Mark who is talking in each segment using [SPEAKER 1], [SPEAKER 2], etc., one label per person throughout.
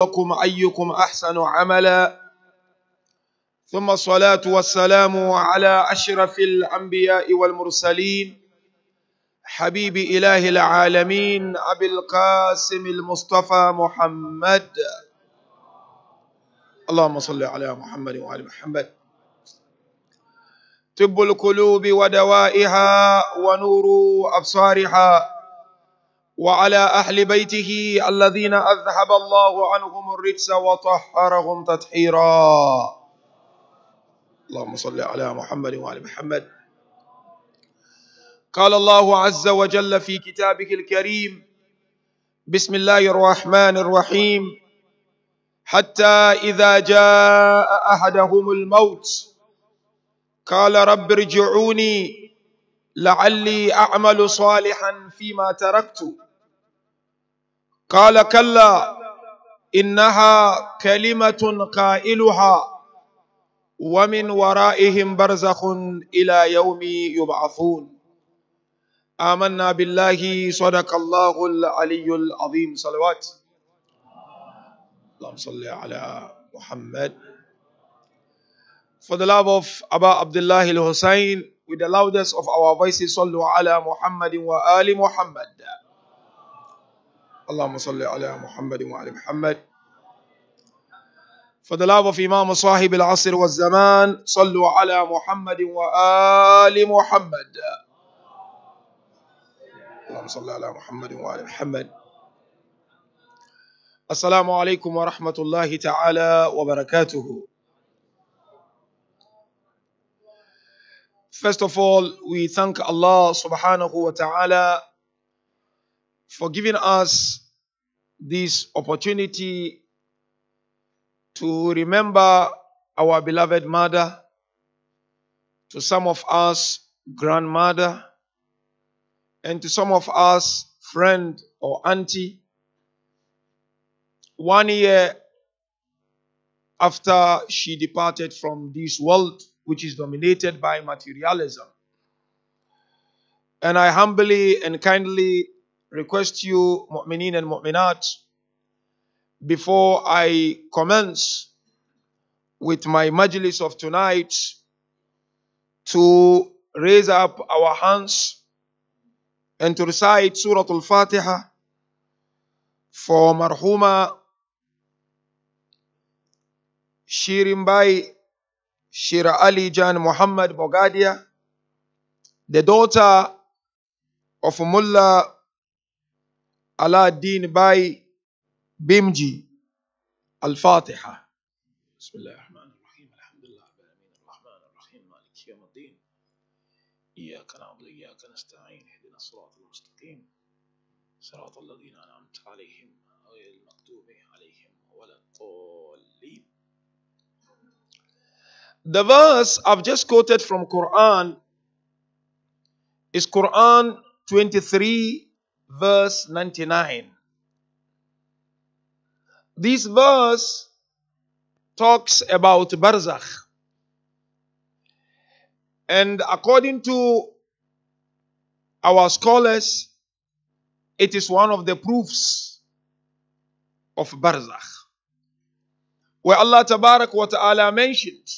[SPEAKER 1] لكم أيكم أحسن عملا ثم الصلاة والسلام على أشرف الأنبياء والمرسلين حبيب إله العالمين أبي القاسم المصطفى محمد. اللهم صل على محمد وعلى محمد. طب القلوب ودوائها ونور أبصارها، وعلى أهل بيته الذين أذهب الله عنهم الرجس وطهرهم تطهيرا. اللهم صل على محمد وعلى محمد. قال الله عز وجل في كتابه الكريم: بسم الله الرحمن الرحيم. حتى إذا جاء أحدهم الموت قال رب ارجعوني لعلي أعمل صالحا فيما تركت. قال كلا إنها كلمة قائلها ومن ورائهم برزخ إلى يوم يبعثون. آمنا بالله صدق الله العلي العظيم. صلوات. اللهم صل على Muhammad. For the love of Aba Abdullah al-Husayn, with the loudest of our voices, sallu ala Muhammadin wa ali Muhammad. Allahumma salli ala Muhammadin wa ali Muhammad. For the love of Imam Sahib al-Asr wa Zaman, sallu ala Muhammadin wa ali Muhammad. Allahumma salli ala Muhammadin wa ali Muhammad. Assalamu alaikum wa rahmatullahi ta'ala wa barakatuhu. First of all, we thank Allah subhanahu wa ta'ala for giving us this opportunity to remember our beloved mother, to some of us grandmother, and to some of us friend or auntie. 1 year after she departed from this world, which is dominated by materialism. And I humbly and kindly request you, mu'mineen and mu'minat, before I commence with my majlis of tonight, to raise up our hands and to recite Surah Al-Fatiha for Marhuma Shirinbai Shira Ali Jan Muhammad Bhogadia, the daughter of Mullah Ala-Din Bai Bimji. Al-Fatiha. Bismillahirrahmanirrahim. Alhamdulillah Ar-Rahman Ar-Rahim Maliki Yawmiddin. Iyyaka na'budu wa iyyaka nasta'in. Ihdina as-siratal mustaqim. Siratal ladzina an'amta 'alayhim ghayril maghdubi 'alayhim waladdallin. The verse I've just quoted from Quran is Quran 23 verse 99. This verse talks about Barzak. And according to our scholars, it is one of the proofs of Barzak, where Allah Tabarak wa Ta'ala mentioned,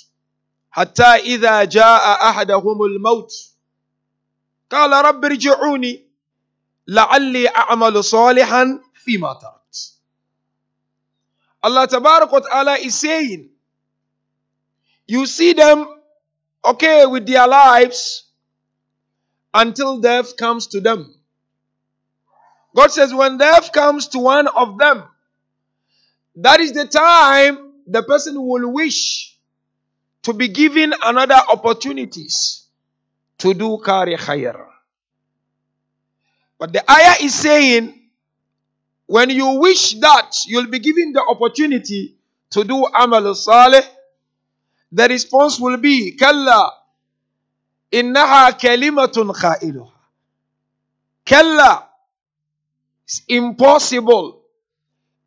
[SPEAKER 1] حتى إذا جاء أحدهم الموت قال رب ارجعوني لعلي أعمل صالحا فيما تركت. Allah Tabarak wa Ta'ala is saying, you see them okay with their lives until death comes to them. God says when death comes to one of them, that is the time the person will wish to be given another opportunities to do kari khair. But the ayah is saying, when you wish that you'll be given the opportunity to do amal salih, the response will be, kalla innaha kalimatun qailuha. Kalla, it's impossible.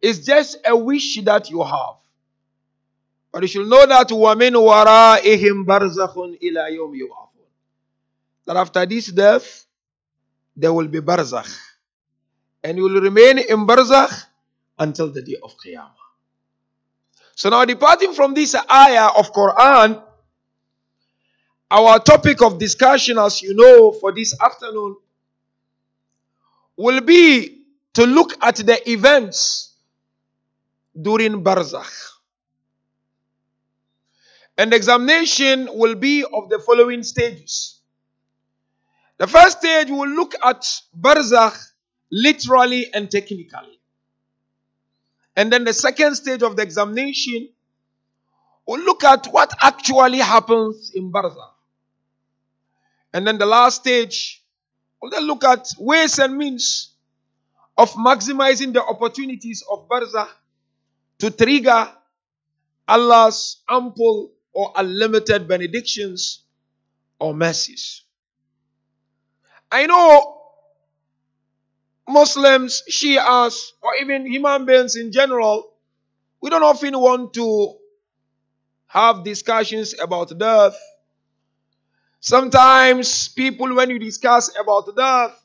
[SPEAKER 1] It's just a wish that you have. But you should know that وَمِنْ وَرَائِهِمْ بَرْزَخٌ إِلَى يَوْمِ يُبْعَثُونَ. That after this death, there will be barzakh. And you will remain in barzakh until the day of Qiyamah. So now, departing from this ayah of Quran, our topic of discussion, as you know, for this afternoon will be to look at the events during Barzakh. And the examination will be of the following stages. The first stage, we will look at Barzakh literally and technically. And then the second stage of the examination, we'll look at what actually happens in Barzakh. And then the last stage, we'll then look at ways and means of maximizing the opportunities of Barzakh to trigger Allah's ample or unlimited benedictions or mercies. I know Muslims, Shias, or even human beings in general, we don't often want to have discussions about death. Sometimes people, when you discuss about death,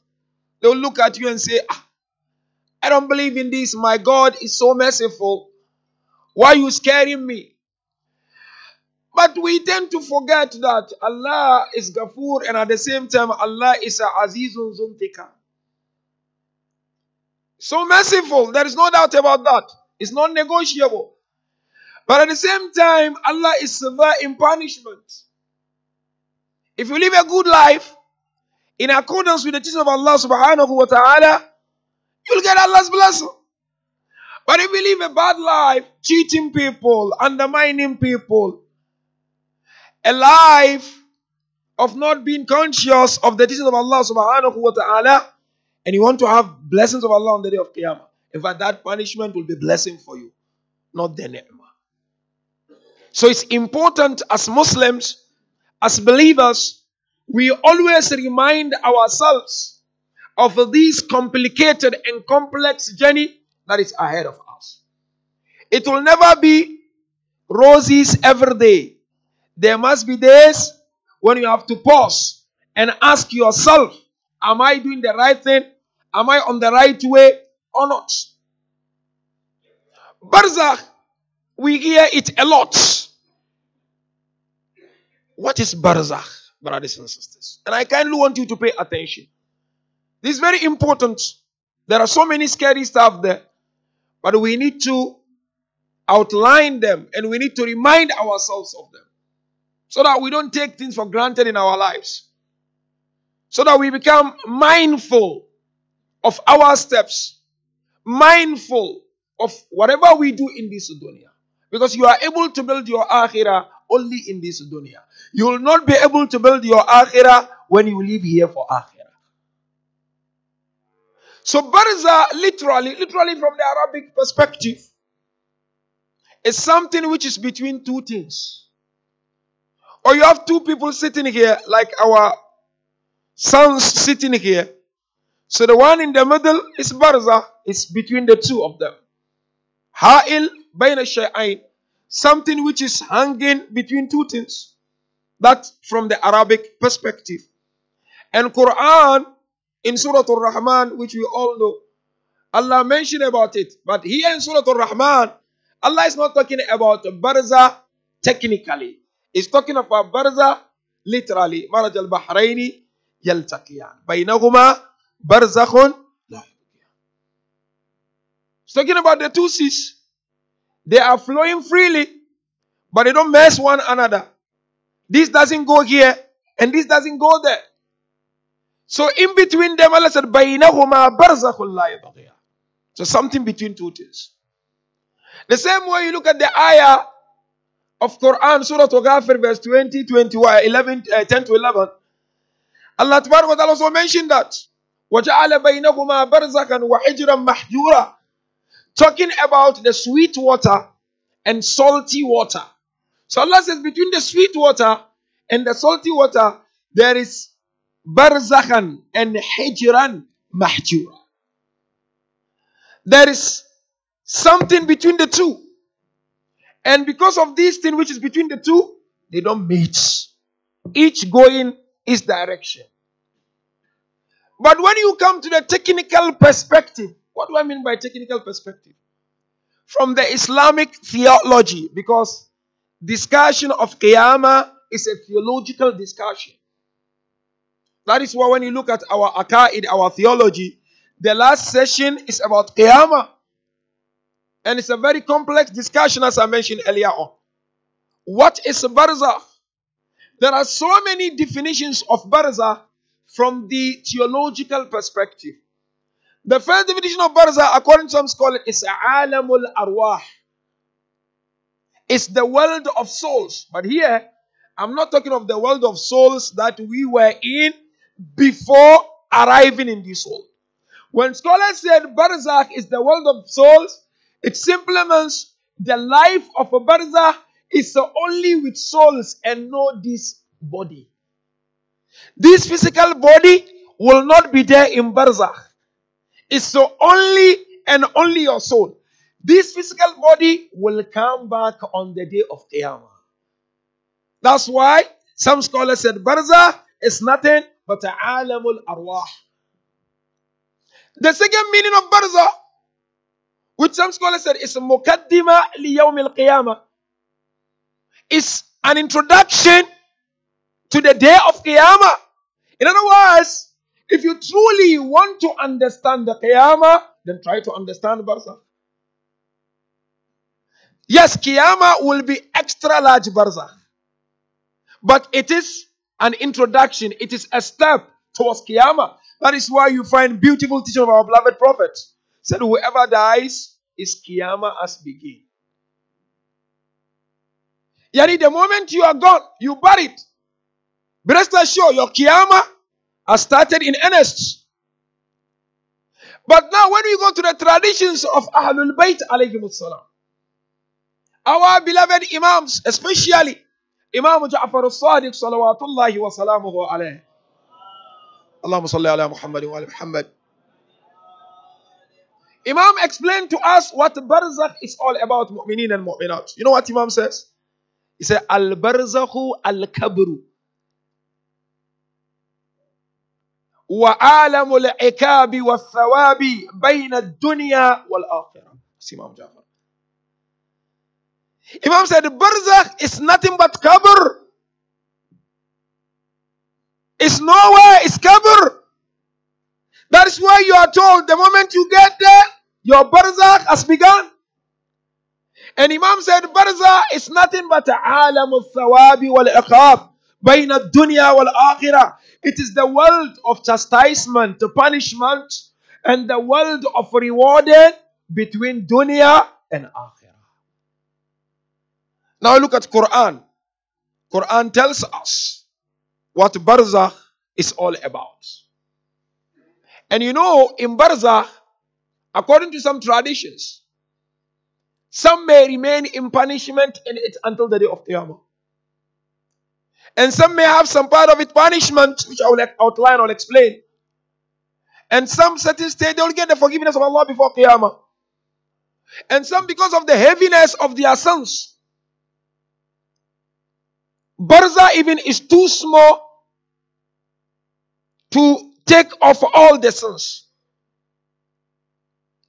[SPEAKER 1] they'll look at you and say, I don't believe in this. My God is so merciful. Why are you scaring me? But we tend to forget that Allah is Ghafoor, and at the same time Allah is Azizun Zuntika. So merciful, there is no doubt about that. It's not negotiable. But at the same time, Allah is severe in punishment. If you live a good life in accordance with the teaching of Allah subhanahu wa ta'ala, you'll get Allah's blessing. But if you live a bad life, cheating people, undermining people, a life of not being conscious of the teaching of Allah subhanahu wa ta'ala, and you want to have blessings of Allah on the day of Qiyamah, in fact, that punishment will be blessing for you, not the ni'mah. So it's important as Muslims, as believers, we always remind ourselves of this complicated and complex journey that is ahead of us. It will never be roses every day. There must be days when you have to pause and ask yourself, am I doing the right thing? Am I on the right way or not? Barzakh, we hear it a lot. What is Barzakh, brothers and sisters? And I kindly want you to pay attention. This is very important. There are so many scary stuff there, but we need to outline them and we need to remind ourselves of them, so that we don't take things for granted in our lives. So that we become mindful of our steps. Mindful of whatever we do in this dunya. Because you are able to build your akhirah only in this dunya. You will not be able to build your akhirah when you live here for akhirah. So Barzakh, literally from the Arabic perspective, is something which is between two things. Or you have two people sitting here, like our sons sitting here. So the one in the middle is Barzakh. It's between the two of them. Ha'il bayna shay'ain. Something which is hanging between two things. That from the Arabic perspective. And Quran, in Surah Al-Rahman, which we all know, Allah mentioned about it. But here in Surah Al-Rahman, Allah is not talking about Barzakh technically. He's talking about Barzakh literally. Maraj al-Bahraini yaltaqiyan. Baynahuma barzakhun la yabghiyan. He's talking about the two seas. They are flowing freely, but they don't mess one another. This doesn't go here, and this doesn't go there. So in between them, Allah said, Baynahuma barzakhun la yabghiyan. So something between two things. The same way you look at the ayah of Quran, Surah Al-Ghafir, verse 20, 21, 11, 10 to 11. Allah Tabaraka wa Ta'ala also mentioned that. وَجَعَلَ بَيْنَهُمَا بَرْزَخًا وَحِجْرًا مَحْجُورًا. Talking about the sweet water and salty water. So Allah says between the sweet water and the salty water, there is barzakhan and hijran mahjura. There is something between the two. And because of this thing which is between the two, they don't meet. Each going its direction. But when you come to the technical perspective, what do I mean by technical perspective? from the Islamic theology, because discussion of Qiyamah is a theological discussion. That is why when you look at our aqaid, our theology, the last session is about Qiyamah. And it's a very complex discussion, as I mentioned earlier on. What is Barzakh? There are so many definitions of Barzakh from the theological perspective. The first definition of Barzakh, according to some scholars, is Alamul Arwah. It's the world of souls. But here, I'm not talking of the world of souls that we were in before arriving in this world. When scholars said Barzakh is the world of souls, it simply means the life of a Barzakh is only with souls and not this body. This physical body will not be there in Barzakh. It's so only and only your soul. This physical body will come back on the day of Qiyamah. That's why some scholars said Barzakh is nothing but Alamul Arwah. The second meaning of Barzakh, which some scholars said is Muqaddima li Yawm al-Qiyamah, is an introduction to the day of Qiyamah. In other words, if you truly want to understand the Qiyamah, then try to understand Barzakh. Yes, Qiyamah will be extra large Barzakh, but it is an introduction. It is a step towards Qiyamah. That is why you find beautiful teaching of our beloved Prophet. Said whoever dies is Qiyamah has begun. Yani the moment you are gone, you buried. But rest assured, your Qiyamah has started in earnest. But now when we go to the traditions of Ahlul Bayt alayhimus salam, our beloved Imams, especially Imam Ja'far al-Sadiq salawatullahi wa salamuhu alayhi. Allahumma salli ala Muhammad wa ala Muhammad. Imam explained to us what Barzakh is all about, mu'minin and mu'minat. You know what Imam says? He said, Al-Barzakhu al-Kabru wa alamul ikabi wa thawabi bayna ad-dunya wal-akhirah. Imam Ja'far. Imam said, Barzakh is nothing but Qabr. It's nowhere, it's Qabr. That is why you are told the moment you get there, your Barzakh has begun. And Imam said, Barzakh is nothing but alam al-thawabi wal-iqab bayna dunya wal-akhirah. It is the world of chastisement, punishment, and the world of rewarding between dunya and akhirah. Now look at Quran. Quran tells us what Barzakh is all about. And you know, in Barzakh, according to some traditions, some may remain in punishment in it until the day of Qiyamah. And some may have some part of it punishment, which I will outline or explain. And some certain state, they will get the forgiveness of Allah before Qiyamah. And some, because of the heaviness of their sins, Barzakh even is too small to take off all the sins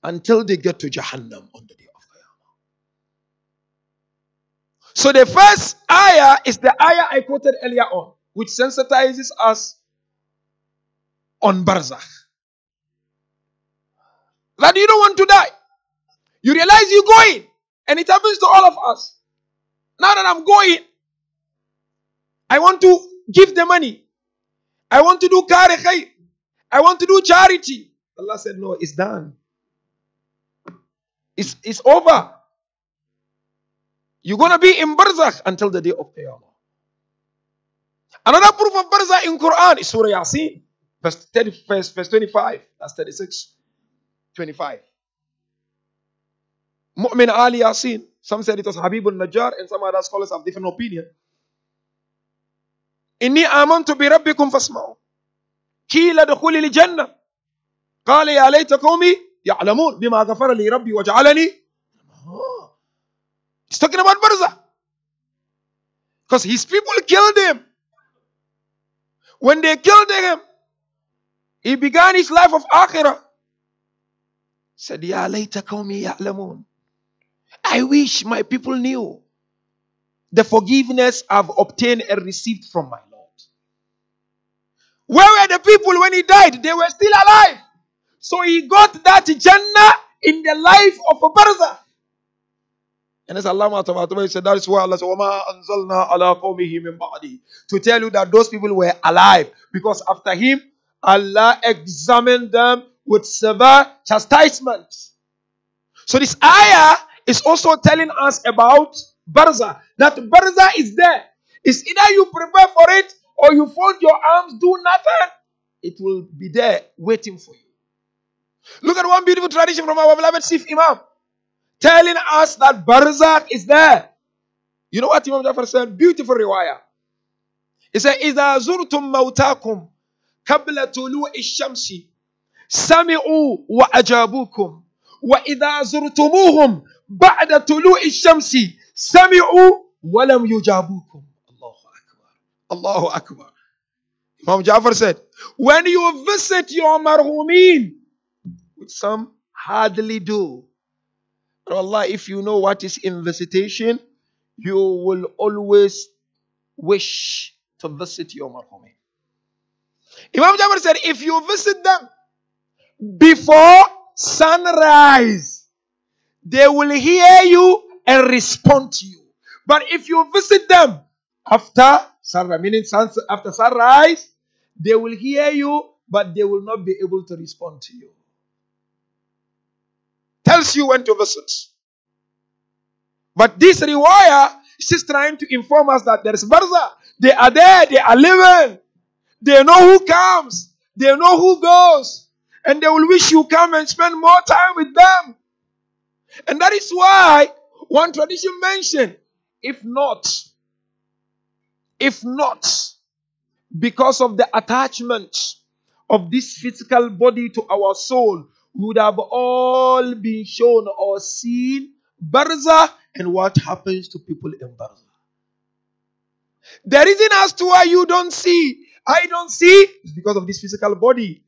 [SPEAKER 1] until they get to Jahannam on the day of Qiyamah. So the first ayah is the ayah I quoted earlier on, which sensitizes us on Barzakh. That you don't want to die. You realize you're going, and it happens to all of us. Now that I'm going, I want to give the money. I want to do kare khair. I want to do charity. Allah said, no, it's done. It's over. You're going to be in Barzakh until the day of Qiyamah. Another proof of Barzakh in Quran is Surah Yasin, verse 25. That's 36. 25. Mu'min Ali Yasin. Some said it was Habibul Najjar, and some other scholars have different opinion. Inni amantu bi rabbikum fasma'u. Qila dukhuli li jannah. Qala ya layta qawmi ya'lamun bima ghafara li rabbi wa ja'alani. He's talking about Barzakh. Because his people killed him. When they killed him, he began his life of akhirah. Said, Ya layta qawmi ya'lamun. I wish my people knew the forgiveness I've obtained and received from my Lord. Where were the people when he died? They were still alive. So he got that Jannah in the life of a Barzak. And as Allah said, that is why Allah said, وَمَا أَنزَلْنَا عَلَىٰ قَوْمِهِ مِن بَعْدِهِ, to tell you that those people were alive. Because after him, Allah examined them with severe chastisement. So this ayah is also telling us about Barzak. That Barzak is there. It's either you prepare for it or you fold your arms, do nothing. It will be there waiting for you. Look at one beautiful tradition from our beloved Chief Imam, telling us that Barzak is there. You know what Imam Jafar said? Beautiful riwayah. He said, إِذَا زُرْتُم مَوْتَاكُمْ قَبْلَ طُلُوعِ الشَّمْسِ سَمِعُوا وَأَجَابُوكُمْ وَإِذَا زُرْتُمُوهُمْ بَعْدَ طُلُوعِ الشَّمْسِ سَمِعُوا وَلَمْ يُجَابُوكُمْ. Allahu Akbar. Allahu Akbar. Imam Jafar said, when you visit your marhumin, which some hardly do, but Allah, if you know what is in visitation, you will always wish to visit your marhumin. Imam Jafar said, if you visit them before sunrise, they will hear you and respond to you. But if you visit them after sunrise, meaning after sunrise, they will hear you, but they will not be able to respond to you. Tells you when to visit. But this riwayah is just trying to inform us that there is Barzak. They are there, they are living. They know who comes, they know who goes, and they will wish you come and spend more time with them. And that is why one tradition mentioned, if not, because of the attachment of this physical body to our soul, we would have all been shown or seen Barzak and what happens to people in Barzak. The reason as to why you don't see, I don't see, is because of this physical body.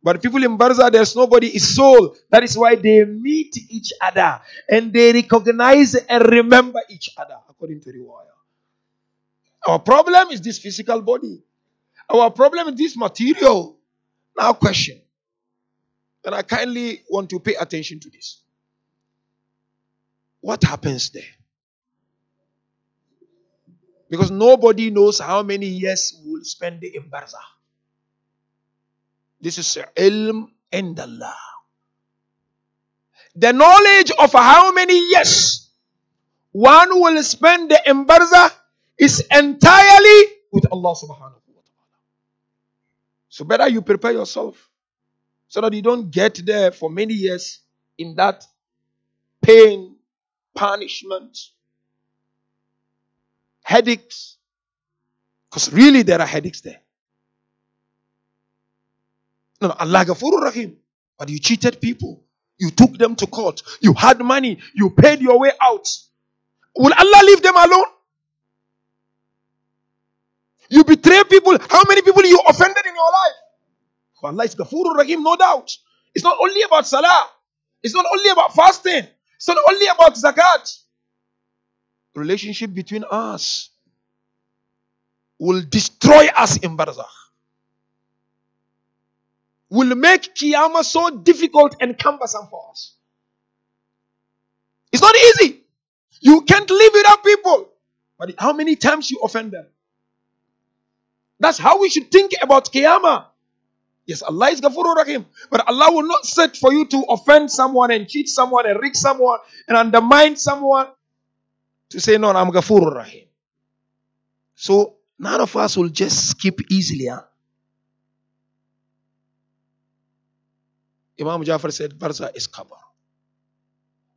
[SPEAKER 1] But people in Barzak, there's nobody, is soul. That is why they meet each other and they recognize and remember each other, according to the wire. Our problem is this physical body. Our problem is this material. Now question. And I kindly want to pay attention to this. What happens there? Because nobody knows how many years we will spend in Barzak. This is ilm and Allah. The knowledge of how many years one will spend in Barzak is entirely with Allah subhanahu wa ta'ala. So better you prepare yourself so that you don't get there for many years in that pain, punishment, headaches. Because really there are headaches there. No, Allah Ghafurur Rahim. But you cheated people. You took them to court. You had money. You paid your way out. Will Allah leave them alone? You betray people. How many people you offended in your life? Allah is Ghafurur Rahim, no doubt. It's not only about salah. It's not only about fasting. It's not only about zakat. The relationship between us will destroy us in Barzakh. Will make Qiyamah so difficult and cumbersome for us. It's not easy. You can't live without people. But how many times you offend them? That's how we should think about Qiyamah. Yes, Allah is Ghafurur Rahim. But Allah will not set for you to offend someone and cheat someone and rig someone and undermine someone to say, no, I'm Ghafurur Rahim. So none of us will just skip easily. Huh? Imam Jafar said, Barzakh is Qabr.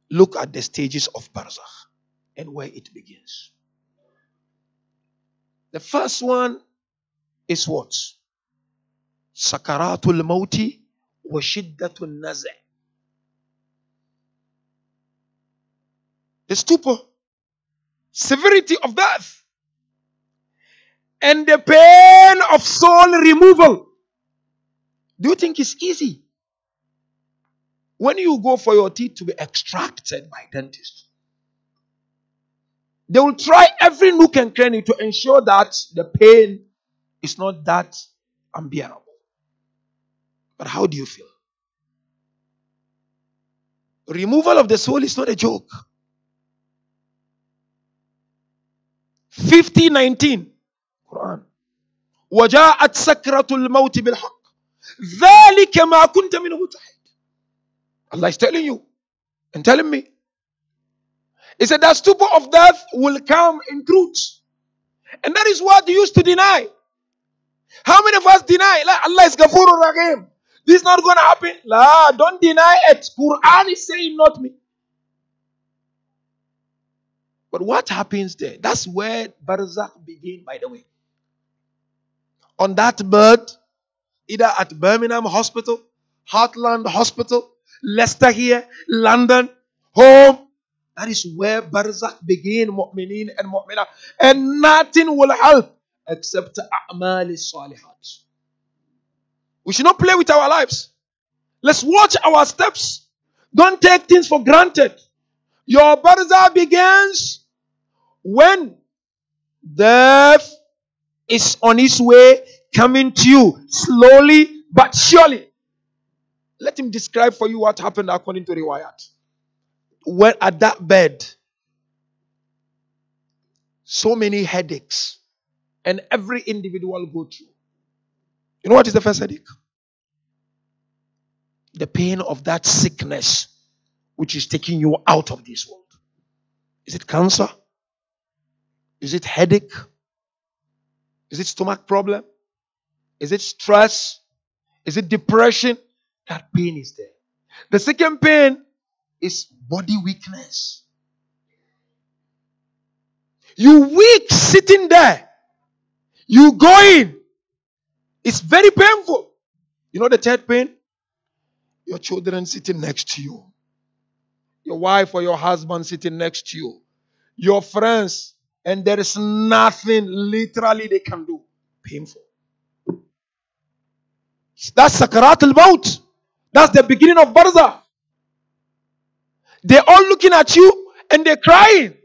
[SPEAKER 1] Look at the stages of Barzakh and where it begins. The first one is what? Sakaratul Mauti wa Shiddatul Naza'. The stupor, severity of death, and the pain of soul removal. Do you think it's easy? When you go for your teeth to be extracted by dentists, they will try every nook and cranny to ensure that the pain is not that unbearable. But how do you feel? Removal of the soul is not a joke. 50:19 Quran. وَجَاءَتْ سَكْرَةُ الْمَوْتِ بِالْحَقِّ ذَلِكَ مَا كُنْتَ مِنْهُ تَحِيدٌ. Allah is telling you and telling me. He said that stupor of death will come in truth. And that is what you used to deny. How many of us deny? Like, Allah is Ghafurur Rahim. This is not going to happen. La, don't deny it. Quran is saying, not me. But what happens there? That's where Barzak begin, by the way. On that bed, either at Birmingham Hospital, Heartland Hospital, Leicester here, London, home. That is where Barzak begin, mu'minin and mu'minah. And nothing will help except a'mal salihat. We should not play with our lives. Let's watch our steps. Don't take things for granted. Your Barzak begins when death is on its way coming to you, slowly but surely. Let him describe for you what happened according to Riwayat. When at that bed, so many headaches, and every individual go through. You know what is the first headache? The pain of that sickness which is taking you out of this world. Is it cancer? Is it headache? Is it stomach problem? Is it stress? Is it depression? That pain is there. The second pain is body weakness. You weak sitting there. You going. It's very painful. You know the third pain? Your children sitting next to you. Your wife or your husband sitting next to you. Your friends. And there is nothing literally they can do. Painful. That's Sakarat al-Maut. That's the beginning of Barzakh. They're all looking at you and they're crying.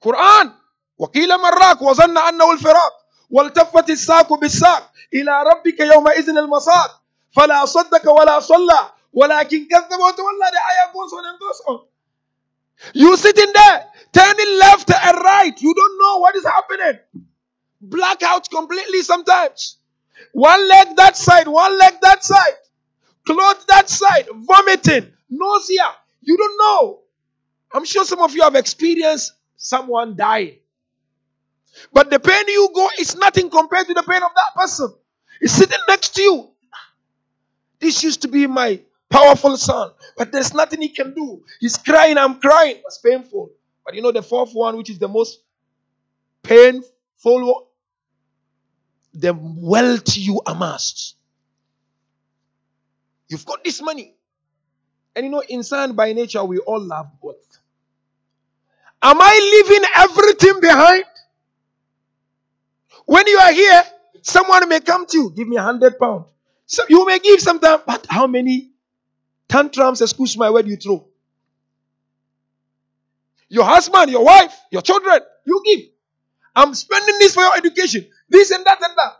[SPEAKER 1] Quran. وَقِيلَ مَرَّاكُ وَظَنَّ أَنَّهُ الْفِرَاقُ وَالْتَفَّتِ السَّاقُ بِالسَّاقِ إِلَىٰ رَبِّكَ يَوْمَئِذٍ الْمَصَاقُ فَلَا صَدَّقَ وَلَا صَلَّى وَلَكِنْ كَذَّبَ وَتَوَلَّى. The ayah goes on and goes on. You sitting there, turning left and right. You don't know what is happening. Blackout completely sometimes. One leg that side, one leg that side. Clothes that side. Vomiting. Nausea. You don't know. I'm sure some of you have experienced someone dying. But the pain you go is nothing compared to the pain of that person. He's sitting next to you. This used to be my powerful son. But there's nothing he can do. He's crying, I'm crying. It's painful. But you know the fourth one, which is the most painful one? The wealth you amassed. You've got this money. And you know, insan by nature, we all love wealth. Am I leaving everything behind? When you are here, someone may come to you, give me £100. So you may give sometimes, but how many tantrums, excuse my word, you throw? Your husband, your wife, your children, you give. I'm spending this for your education. This and that and that.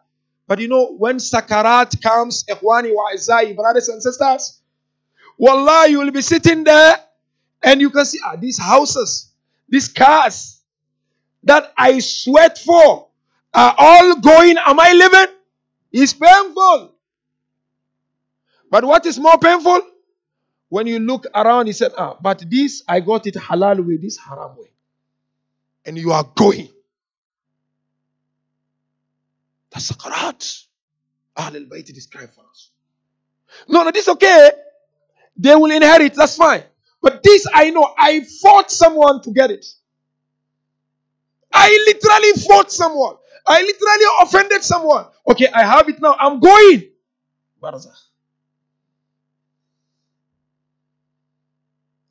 [SPEAKER 1] But you know, when Sakarat comes, Ikhwani wa Izai, brothers and sisters, Wallah, you will be sitting there and you can see these houses, these cars that I sweat for are all going. Am I living? It's painful. But what is more painful? When you look around, he said, but this, I got it halal way, this haram way. And you are going. That's Sakarat. Ahlul Bayt describe for us. No, this is okay. They will inherit, that's fine. But this I know, I fought someone to get it. I literally fought someone. I literally offended someone. Okay, I have it now. I'm going. Barzakh.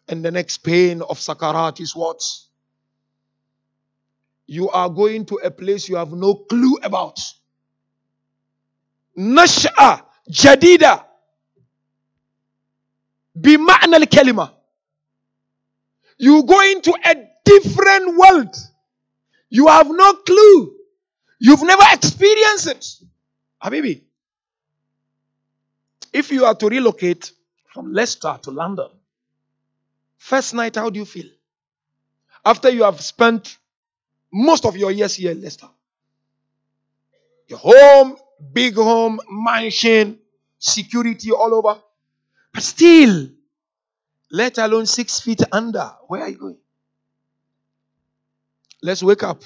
[SPEAKER 1] And the next pain of Sakarat is what? You are going to a place you have no clue about. Nash'a, Jadida. Bima'na al-kalima. You go into a different world. You have no clue. You've never experienced it. Habibi, if you are to relocate from Leicester to London, first night, how do you feel? After you have spent most of your years here in Leicester. Your home, big home, mansion, security all over. But still, let alone 6 feet under. Where are you going? Let's wake up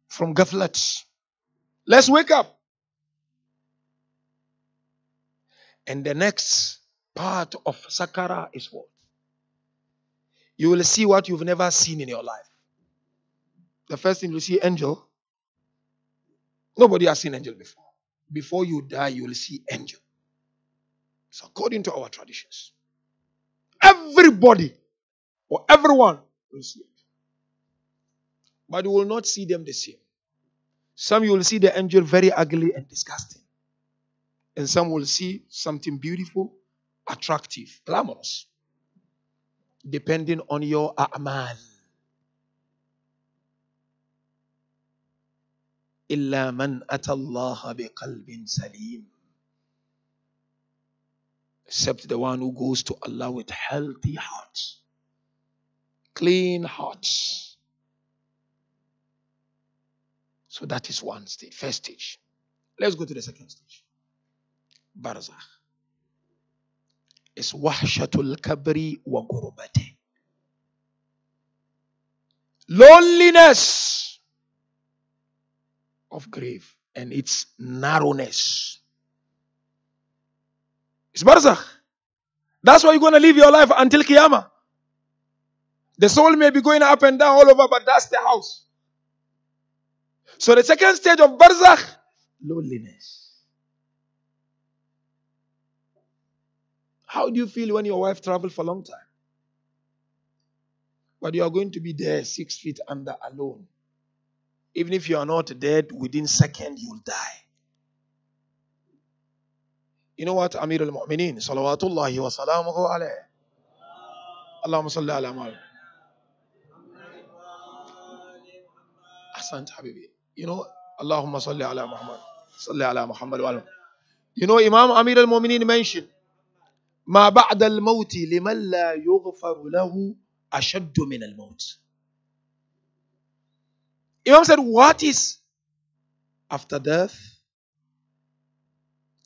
[SPEAKER 1] from ghaflat. Let's wake up. And the next part of Sakara is what? You will see what you've never seen in your life. The first thing you see, angel. Nobody has seen angel before. Before you die, you will see angel. It's according to our traditions. Everybody or everyone will see it. But you will not see them the same. Some you will see the angel very ugly and disgusting. And some will see something beautiful, attractive, glamorous. Depending on your a'mal. إِلَّا مَنْ أَتَى اللَّهَ بِقَلْبٍ سَلِيمٍ. Except the one who goes to Allah with healthy hearts. Clean hearts. So that is one stage, first stage. Let's go to the second stage. Barzak. It's wahshatul kabri wa gurubati. Loneliness of grave and its narrowness. It's Barzakh. That's why you're going to live your life until Qiyamah. The soul may be going up and down all over, but that's the house. So the second stage of Barzakh, loneliness. How do you feel when your wife traveled for a long time? But you are going to be there 6 feet under alone. Even if you are not dead, within seconds you will die. You know what? Amir al-Mu'mineen, salawatullahi wa salamuhu alayhi. Allahumma salli ala Muhammad. Ahsant habibi. You know, Allahumma salli ala Muhammad. Salli ala Muhammad wa alam. You know, Imam Amir al-Mu'mineen mentioned, ما بعد الموت لمن لا يغفر له أشد من الموت. Imam said, what is after death?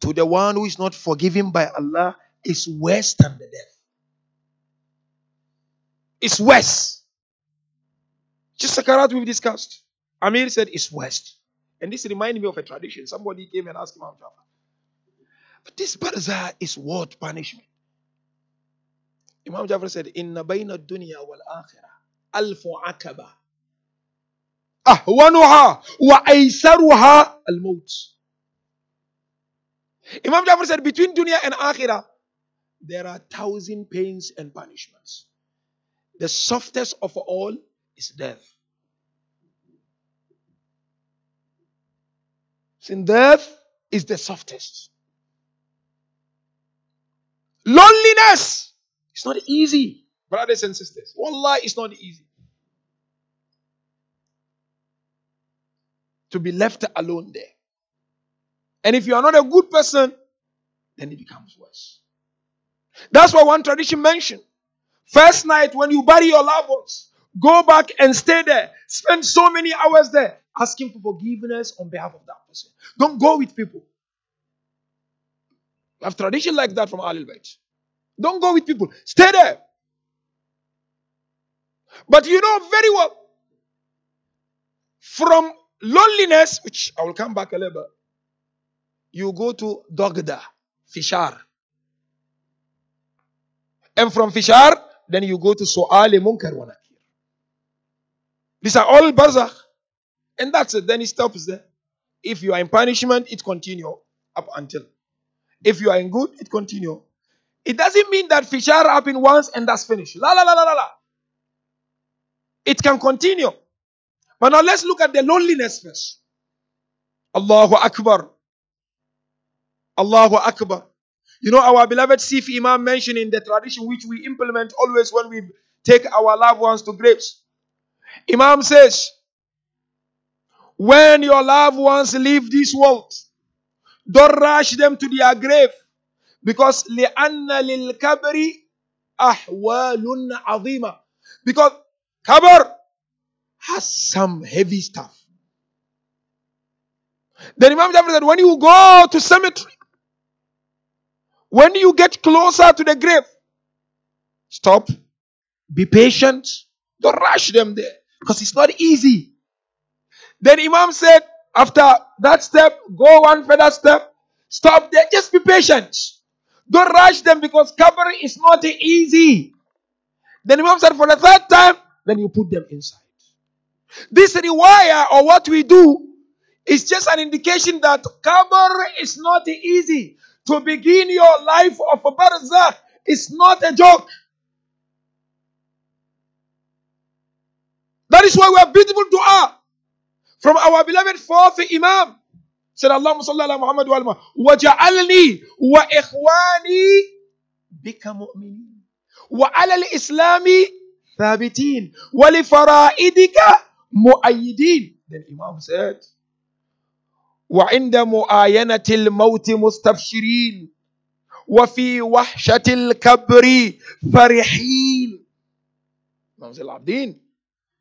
[SPEAKER 1] To the one who is not forgiven by Allah is worse than the death. It's worse. Just Sakarat we've discussed. Amir said it's worse. And this reminded me of a tradition. Somebody came and asked Imam Jafar. But this Barzakh is what punishment? Imam Jafar said, Inna bayna dunya wal akhirah alfu akaba ahwanuha wa aysaruha al-maut. Imam Jafar said, between dunya and akhirah, there are 1,000 pains and punishments. The softest of all is death. Since death is the softest. Loneliness. It's not easy, brothers and sisters. Wallah, it's not easy. To be left alone there. And if you are not a good person, then it becomes worse. That's what one tradition mentioned. First night when you bury your loved ones, go back and stay there. Spend so many hours there, asking for forgiveness on behalf of that person. Don't go with people. We have tradition like that from Ahlul Bayt. Don't go with people. Stay there. But you know very well, from loneliness, which I will come back a little bit, you go to Dogda, Fishar. And from Fishar, then you go to Su'al Munkar wa Nakir. These are all Barzakh. And that's it. Then it stops there. If you are in punishment, it continues up until. If you are in good, it continues. It doesn't mean that Fishar happened once and that's finished. La la la la la la. It can continue. But now let's look at the loneliness first. Allahu Akbar. Allahu Akbar. You know, our beloved Sif Imam mentioned in the tradition which we implement always when we take our loved ones to graves. Imam says, when your loved ones leave this world, don't rush them to their grave, because لِأَنَّ لِلْكَبْرِ أَحْوَالٌ عَظِيمًا, because Qabr has some heavy stuff. Then Imam Jafar said, when you go to cemetery, when you get closer to the grave, stop, be patient, don't rush them there, because it's not easy. Then Imam said, after that step, go one further step, stop there, just be patient. Don't rush them, because Qabr is not easy. Then Imam said, for the third time, then you put them inside. This riwayah, or what we do, is just an indication that Qabr is not easy. To begin your life of a Barzak is not a joke. That is why we have beautiful dua from our beloved fourth Imam. Said, Allahumma salli ala Muhammad wa ala wa ja'alni wa ikhwani bika mu'minin wa ala al-islami thabitin wa li fara'idika mu'ayyidin. Then Imam said, وعند مؤاينة الموت مستبشرين وفي وحشة الكبر فرحين. Imam Abdin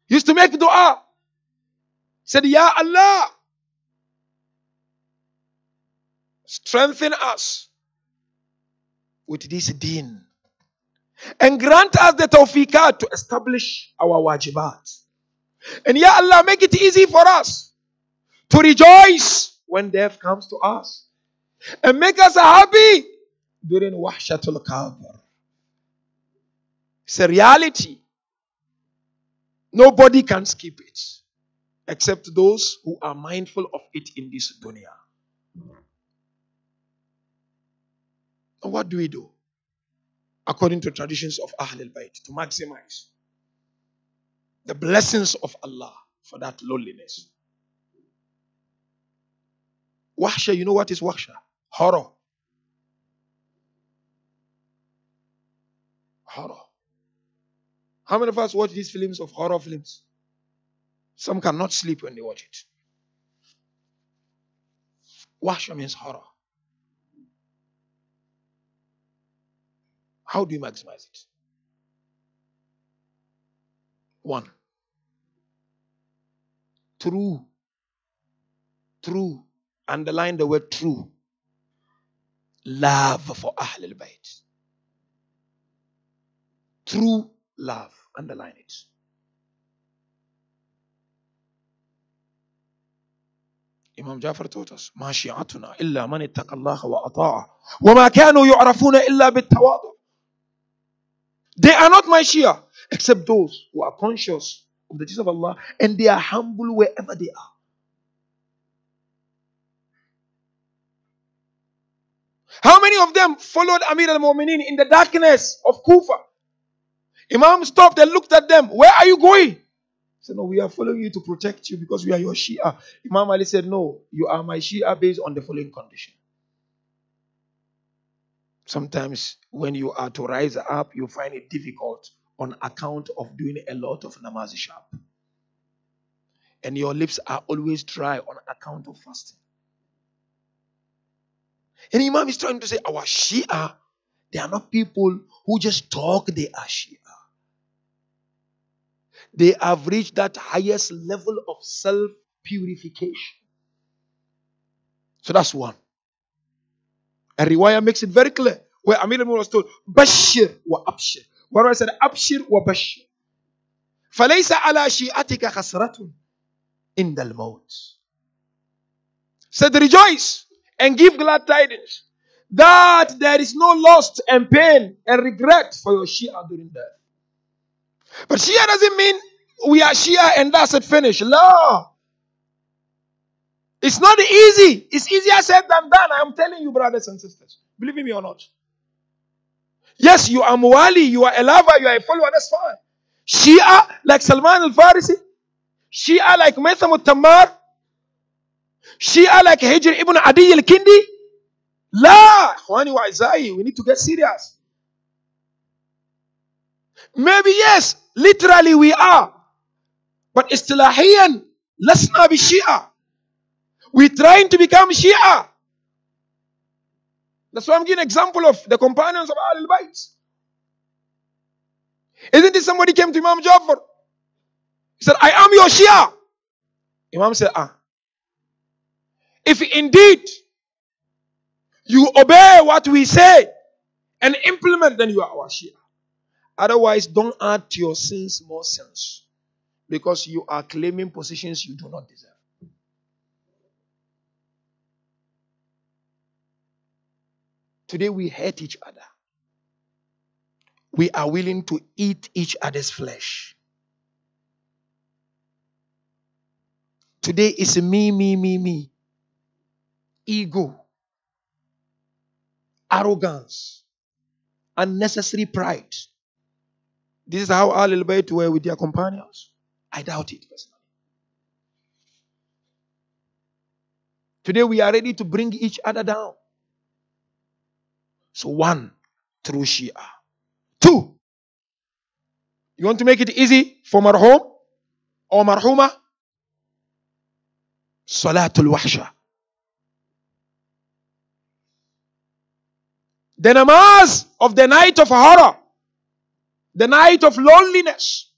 [SPEAKER 1] used to make dua. Said, Ya Allah, strengthen us with this deen and grant us the tawfiqat to establish our wajibat. And Ya Allah, make it easy for us to rejoice when death comes to us, and make us happy during wahshatul qabr. It's a reality. Nobody can skip it except those who are mindful of it in this dunya. And what do we do according to traditions of Ahlul Bayt to maximize the blessings of Allah for that loneliness? Wahsha, you know what is wahsha? Horror. Horror. How many of us watch these films of horror films? Some cannot sleep when they watch it. Wahsha means horror. How do you maximize it? One, true. Underline the word true. Love for Ahlul Bayt. True love. Underline it. Imam Jafar taught us, ما شيعتنا إلا من اتقى الله وأطاعه وما كانوا يعرفون إلا بالتواضع. They are not my Shia, except those who are conscious of the teachings of Allah and they are humble wherever they are. How many of them followed Amir al-Mu'mineen in the darkness of Kufa? Imam stopped and looked at them. Where are you going? He said, no, we are following you to protect you because we are your Shia. Imam Ali said, no, you are my Shia based on the following condition. Sometimes when you are to rise up, you find it difficult on account of doing a lot of namaz sharp. And your lips are always dry on account of fasting. And Imam is trying to say, our Shia, they are not people who just talk, they are Shia. They have reached that highest level of self-purification. So that's one. And Riwayah makes it very clear, where Amir al-Mu'minin was told, Bashir wa Abshir. Where I said, Abshir wa Bashir. فَلَيْسَ عَلَى شِيئَتِكَ خَسْرَةٌ إِنْدَ الْمَوْتِ. Said, rejoice and give glad tidings that there is no loss and pain and regret for your Shia during death. But Shia doesn't mean we are Shia and that's it, finished. No. It's not easy. It's easier said than done. I am telling you, brothers and sisters. Believe me or not. Yes, you are Muwali, you are a lover, you are a follower, that's fine. Shia like Salman al-Farisi. Shia like Maitham al-Tammar. Shia like Hijr ibn Adi al-Kindi. La, Khwani wa Izai, we need to get serious. Maybe yes, literally we are. But istilahiyan, lasna bi Shia. We're trying to become Shia. That's why I'm giving an example of the companions of Ahlul Bayt. Isn't it somebody came to Imam Jafar? He said, I am your Shia. Imam said, if indeed you obey what we say and implement, then you are our Shia. Otherwise, don't add to your sins more sins, because you are claiming positions you do not deserve. Today we hate each other. We are willing to eat each other's flesh. Today is me. Ego, arrogance, unnecessary pride. This is how Ahlul Bayt were with their companions. I doubt it personally. Today we are ready to bring each other down. So one, through Shia. Two, you want to make it easy for Marhum or Marhuma? Salatul Wahsha. The namaz of the night of horror. The night of loneliness.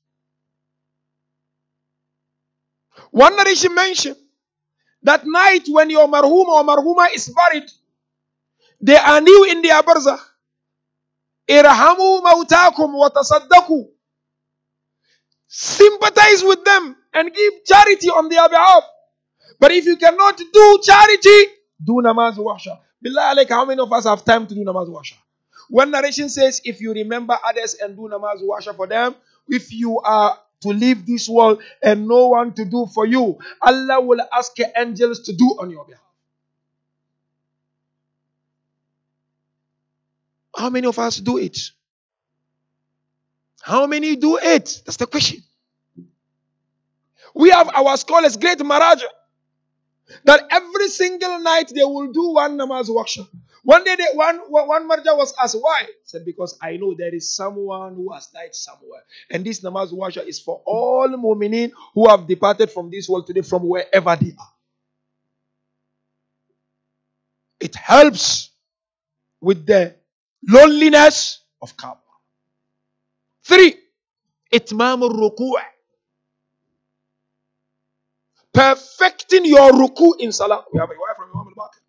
[SPEAKER 1] One narration mentioned that night when your Marhum or Marhuma is buried, they are new in their Barzak. Irhamu mautakum wa tasaddaku. Sympathize with them and give charity on their behalf. But if you cannot do charity, do namaz wahsha. Billah alayk, how many of us have time to do namaz wahsha? One narration says, if you remember others and do namaz wahsha for them, if you are to leave this world and no one to do for you, Allah will ask angels to do on your behalf. How many of us do it? How many do it? That's the question. We have our scholars, great Maraja, that every single night they will do one namaz wahsha. One day, one Marja was asked, why? He said, because I know there is someone who has died somewhere. And this namaz wahsha is for all mu'mineen who have departed from this world today, from wherever they are. It helps with the loneliness of Kaaba. 3, itmam al-ruku'. Perfecting your ruku in salah. We have a riwayah from Imam al-Baqir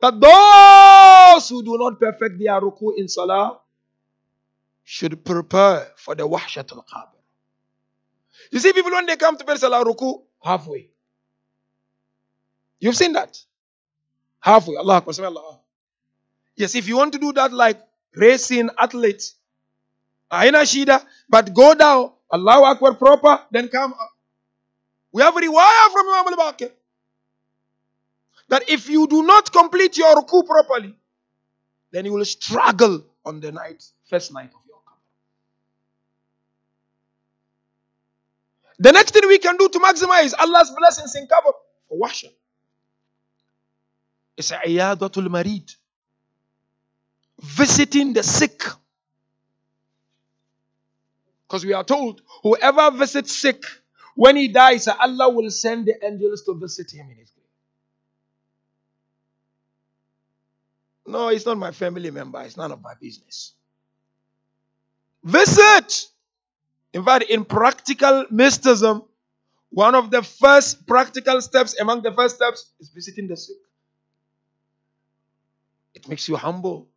[SPEAKER 1] that those who do not perfect their ruku in salah should prepare for the wahshat al-qabr. You see people when they come to pray salah ruku, halfway. You've seen that? Halfway. Allah Akbar. Allah. Yes, if you want to do that like racing athletes, Aina Shida, but go down, Allahu Akbar proper, then come up. We have a riwayah from Imam al-Baqir that if you do not complete your ruku properly, then you will struggle on the night, first night of your qabr. The next thing we can do to maximize Allah's blessings in qabr for wahsha is iyadatul marid, visiting the sick. Because we are told, whoever visits sick, when he dies, Allah will send the angels to visit him in his grave. No, it's not my family member. It's none of my business. Visit. In fact, in practical mysticism, one of the first practical steps, among the first steps, is visiting the sick. It makes you humble.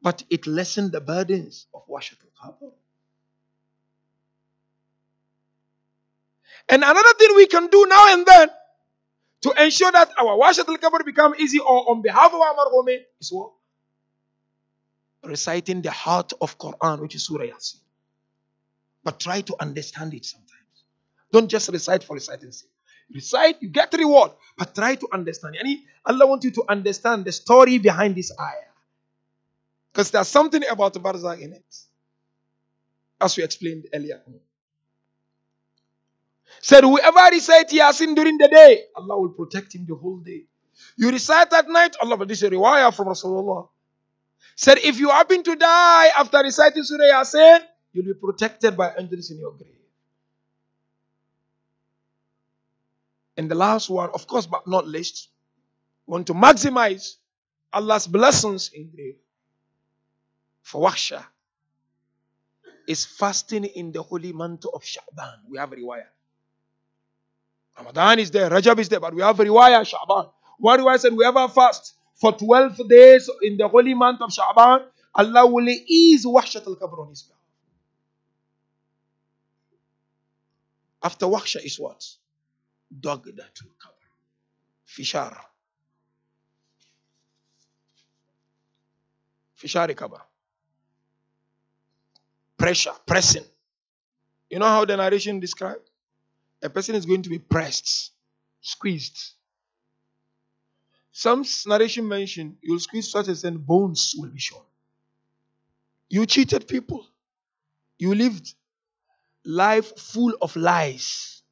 [SPEAKER 1] But it lessens the burdens of wahshat al-qabr. And another thing we can do now and then to ensure that our wahshat al-qabr become easy, or on behalf of our marhumi, is what? Reciting the heart of Quran, which is Surah Yasin. But try to understand it sometimes. Don't just recite for reciting sake. Recite, you get reward, but try to understand. Yani Allah wants you to understand the story behind this ayah. Because there's something about Barzak in it. As we explained earlier. Said whoever recites Yasin during the day, Allah will protect him the whole day. You recite at night, Allah, but this is a riwayah from Rasulullah. Said, if you happen to die after reciting Surah Yasin, you'll be protected by angels in your grave. And the last one, of course, but not least, want to maximize Allah's blessings in grave. For Waksha is fasting in the holy month of Sha'ban. We have a riwayah. Ramadan is there, Rajab is there, but we have a riwayah, Sha'ban. One riwayah said, whoever fast for 12 days in the holy month of Sha'ban, Allah will ease Wahshat al-Qabr on his behalf. After Waksha is what? Bhogadia al-Qabr. Fishar. Fishari Qabr. Pressure, pressing. You know how the narration described? A person is going to be pressed, squeezed. Some narration mention you'll squeeze such as then bones will be shown. You cheated people. You lived life full of lies.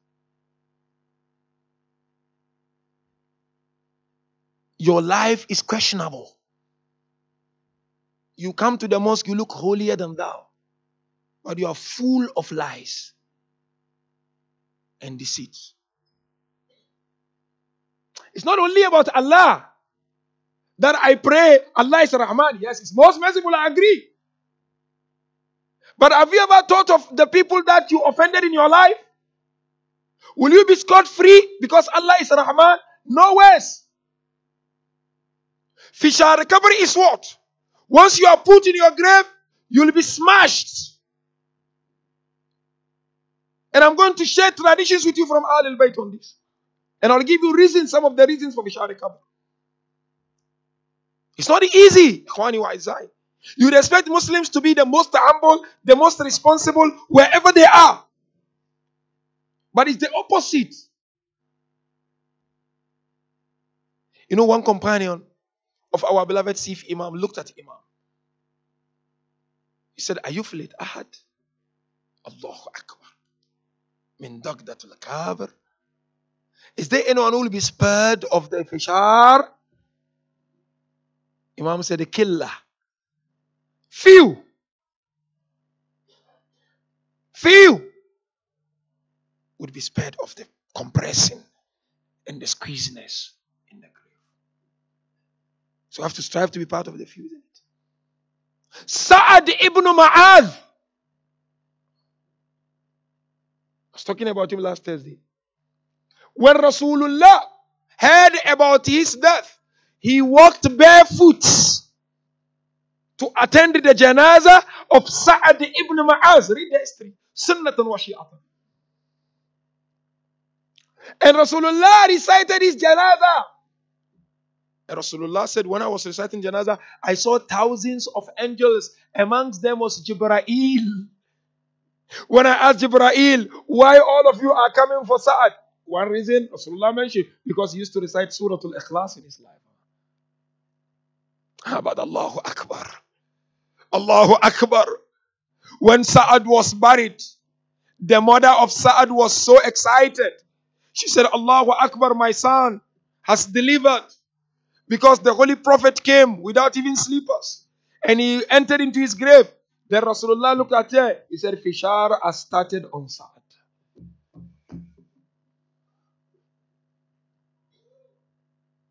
[SPEAKER 1] Your life is questionable. You come to the mosque, you look holier than thou. But you are full of lies and deceit. It's not only about Allah that I pray Allah is Rahman. Yes, it's most merciful, I agree. But have you ever thought of the people that you offended in your life? Will you be scot-free because Allah is Rahman? No ways. Fishar recovery is what? Once you are put in your grave, you will be smashed. And I'm going to share traditions with you from Ahlul Bayt on this. And I'll give you reasons, some of the reasons for Fishar recovery. It's not easy. You would expect Muslims to be the most humble, the most responsible, wherever they are. But it's the opposite. You know, one companion of our beloved Sif Imam looked at Imam. He said, Ayuflit Ahad? Allahu Akbar. Min Bhogadia al-Qabr. Is there anyone who will be spared of the Fishar? Imam said, Killa. Few would be spared of the compressing and the squeeziness in the grave. So I have to strive to be part of the few. Sa'ad ibn Mu'adh. I was talking about him last Thursday. When Rasulullah heard about his death, he walked barefoot to attend the janazah of Sa'ad ibn Mu'adh. Read the history. Sunnatan wa shi'atan. And Rasulullah recited his janazah. And Rasulullah said, when I was reciting janazah, I saw thousands of angels. Amongst them was Jibreel. When I asked Jibreel, why all of you are coming for Sa'ad? One reason, Rasulullah mentioned, because he used to recite Surah Al-Ikhlas in his life. But Allahu Akbar. Allahu Akbar. When Sa'ad was buried, the mother of Sa'ad was so excited. She said, Allahu Akbar, my son has delivered. Because the Holy Prophet came without even slippers. And he entered into his grave. Then Rasulullah looked at her. He said, Fishar has started on Sa'ad.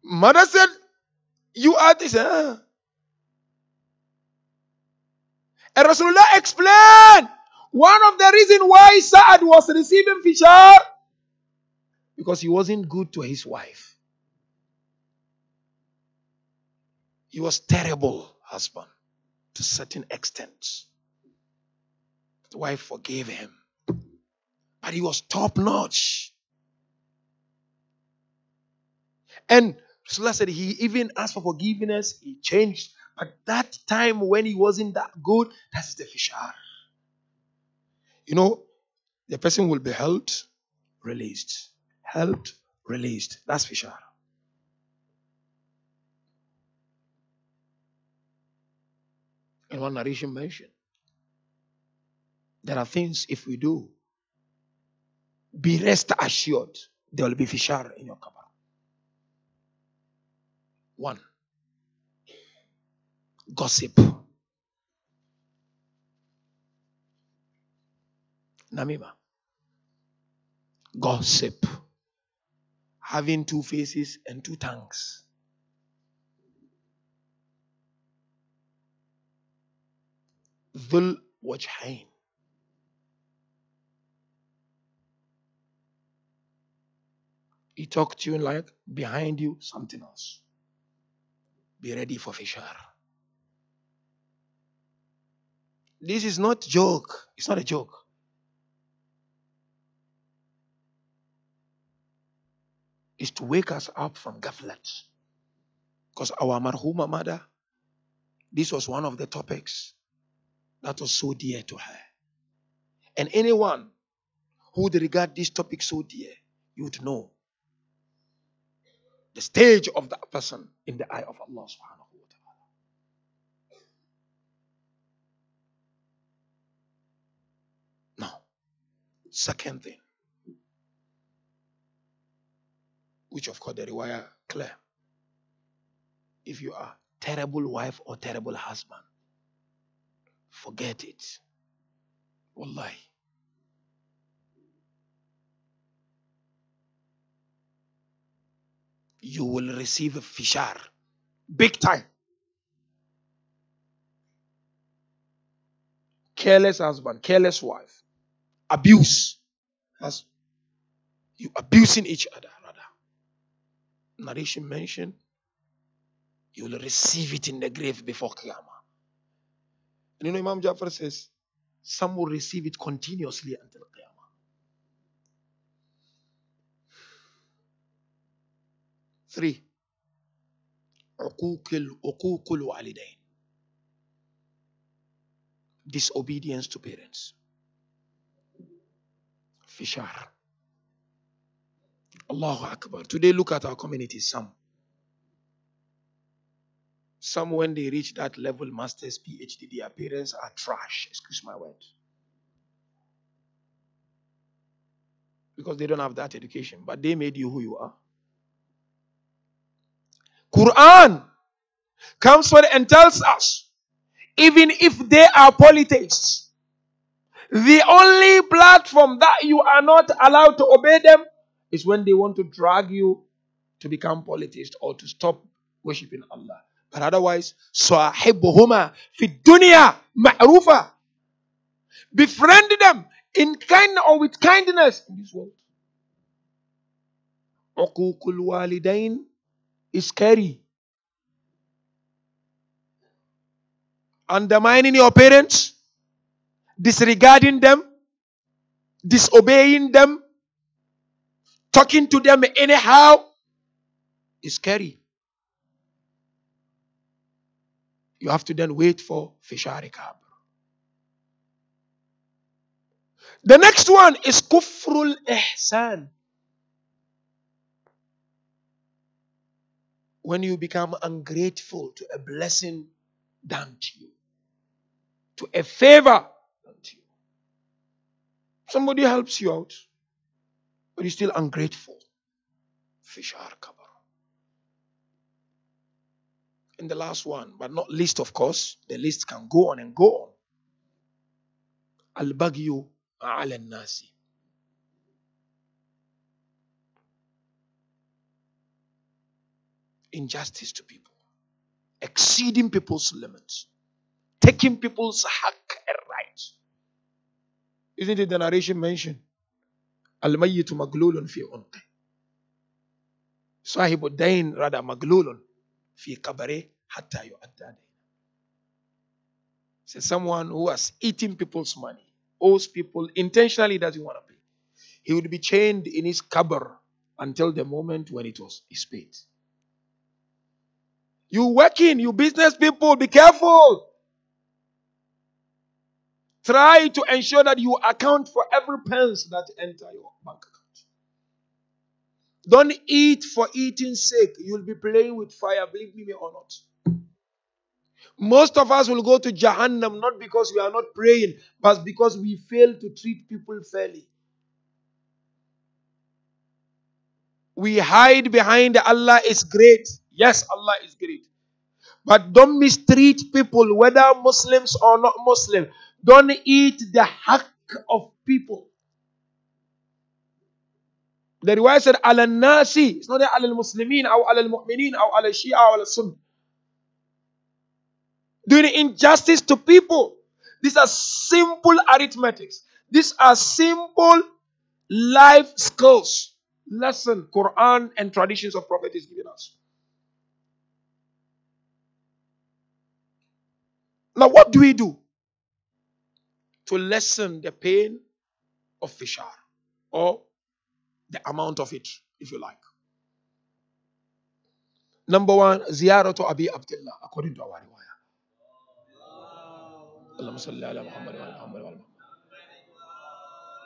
[SPEAKER 1] Mother said, you are this. And Rasulullah explained one of the reasons why Sa'ad was receiving Fishar, because he wasn't good to his wife. He was terrible husband to a certain extent. The wife forgave him. But he was top notch. And Rasulullah said he even asked for forgiveness. He changed. But that time when he wasn't that good, that's the Fishar. You know, the person will be held, released. Held, released. That's Fishar. And one narration mentioned, there are things if we do, be rest assured, there will be Fishar in your qabr. One, gossip. Namima. Gossip. Having two faces and two tongues. Dhul wajhain. He talked to you like behind you something else. Be ready for fishar. This is not joke. It's not a joke. It's to wake us up from ghaflat. Because our Marhuma mother, this was one of the topics that was so dear to her. And anyone who would regard this topic so dear, you would know the stage of that person in the eye of Allah subhanahu wa ta'ala. Now, second thing, which of course the riwayah clear. If you are terrible wife or terrible husband, forget it. Wallahi. You will receive a fishar. Big time. Careless husband, careless wife. Abuse. As you abusing each other, rather. Narration mentioned, you will receive it in the grave before Qiyamah. And you know, Imam Jafar says, some will receive it continuously until Qiyamah. Three, uququl walidain. Disobedience to parents. Fishar. Allahu Akbar. Today, look at our community. Some when they reach that level, masters, PhD, their parents are trash. Excuse my word. Because they don't have that education. But they made you who you are. Quran comes forward and tells us, even if they are polytheists, the only platform that you are not allowed to obey them is when they want to drag you to become polytheist or to stop worshipping Allah. But otherwise, sahibuhuma fi dunya ma'rufa. Befriend them in kind or with kindness in this world. Uququl walidain is scary. Undermining your parents, disregarding them, disobeying them, talking to them anyhow is scary. You have to then wait for fishari kabr. The next one is kufrul ihsan. When you become ungrateful to a blessing done to you, to a favor done to you. Somebody helps you out, but you're still ungrateful. Fishar kabr. And the last one, but not least, of course, the list can go on and go on. Al-Baghyu ala nasi. Injustice to people. Exceeding people's limits. Taking people's haqq and rights. Isn't it the narration mentioned? Al-Mayyitu maglulun fi unqi. Sahibu dain rada maglulun fi kabare hatta yu'adda. So someone who has eaten people's money, owes people, intentionally doesn't want to pay. He would be chained in his kabar until the moment when it is paid. You working, you business people, be careful. Try to ensure that you account for every pence that enter your bank account. Don't eat for eating's sake. You'll be playing with fire, believe me or not. Most of us will go to Jahannam not because we are not praying, but because we fail to treat people fairly. We hide behind Allah is great. Yes, Allah is great. But don't mistreat people, whether Muslims or not Muslim. Don't eat the haqq of people. The riwayah said, Ala nasi. It's not Ala al-Muslimin, or Ala al-Mu'minin, or Ala Shia, or Ala Sunni. Doing injustice to people. These are simple arithmetics. These are simple life skills. Lesson, Quran and traditions of Prophet is giving us. Now, what do we do to lessen the pain of fishar, or the amount of it, if you like? Number one, ziyarah to Abi Abdullah, according to our riwayah. Allahumma salli ala Muhammad wa ala Muhammad wa ala Muhammad.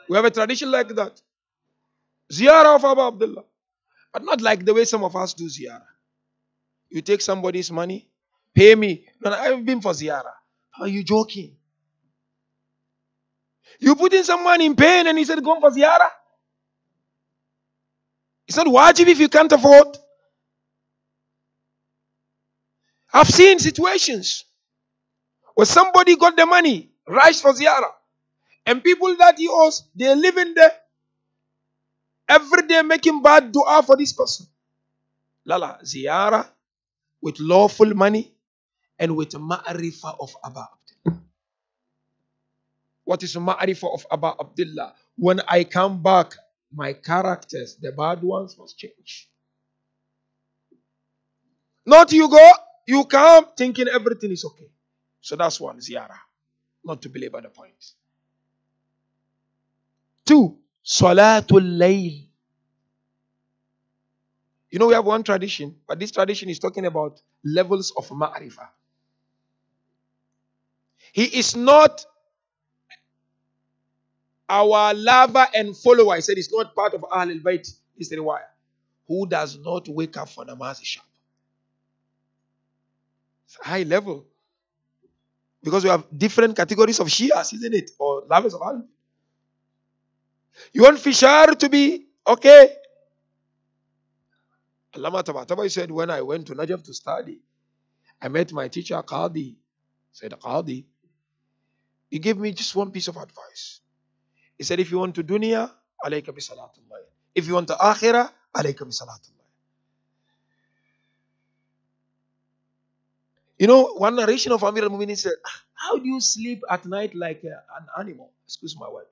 [SPEAKER 1] We have a tradition like that. Ziyarah of Abu Abdullah. But not like the way some of us do ziyarah. You take somebody's money, pay me. No, I've been for ziyarah. Are you joking? You put in someone in pain and he said, go for ziyarah? It's not wajib if you can't afford. I've seen situations where somebody got the money, rushed for ziyarah. And people that he owes, they're living there every day making bad dua for this person. Lala, ziyarah with lawful money and with ma'rifah of Abu Abdullah. What is ma'rifah of Abu Abdullah? When I come back, my characters, the bad ones, must change. Not you go, you come thinking everything is okay. So that's one, ziyarah. Not to belabor the point. 2, Salatul Layl. You know, we have one tradition, but this tradition is talking about levels of ma'rifah. He is not our lover and follower. I said it's not part of Ahlul Bayt. It's the riwayah. Who does not wake up for namaz sharp. It's a high level. Because we have different categories of Shias, isn't it? Or lovers of Ahlul Bayt. You want fishar to be okay? Allama Tabatabai said, when I went to Najaf to study, I met my teacher, Qadi. Said, Qadi, he gave me just one piece of advice. He said, if you want to dunya, alayka bi salatullah. If you want to akhirah, alayka bi salatullah. You know, one narration of Amir al-Mu'minin said, how do you sleep at night like an animal? Excuse my word.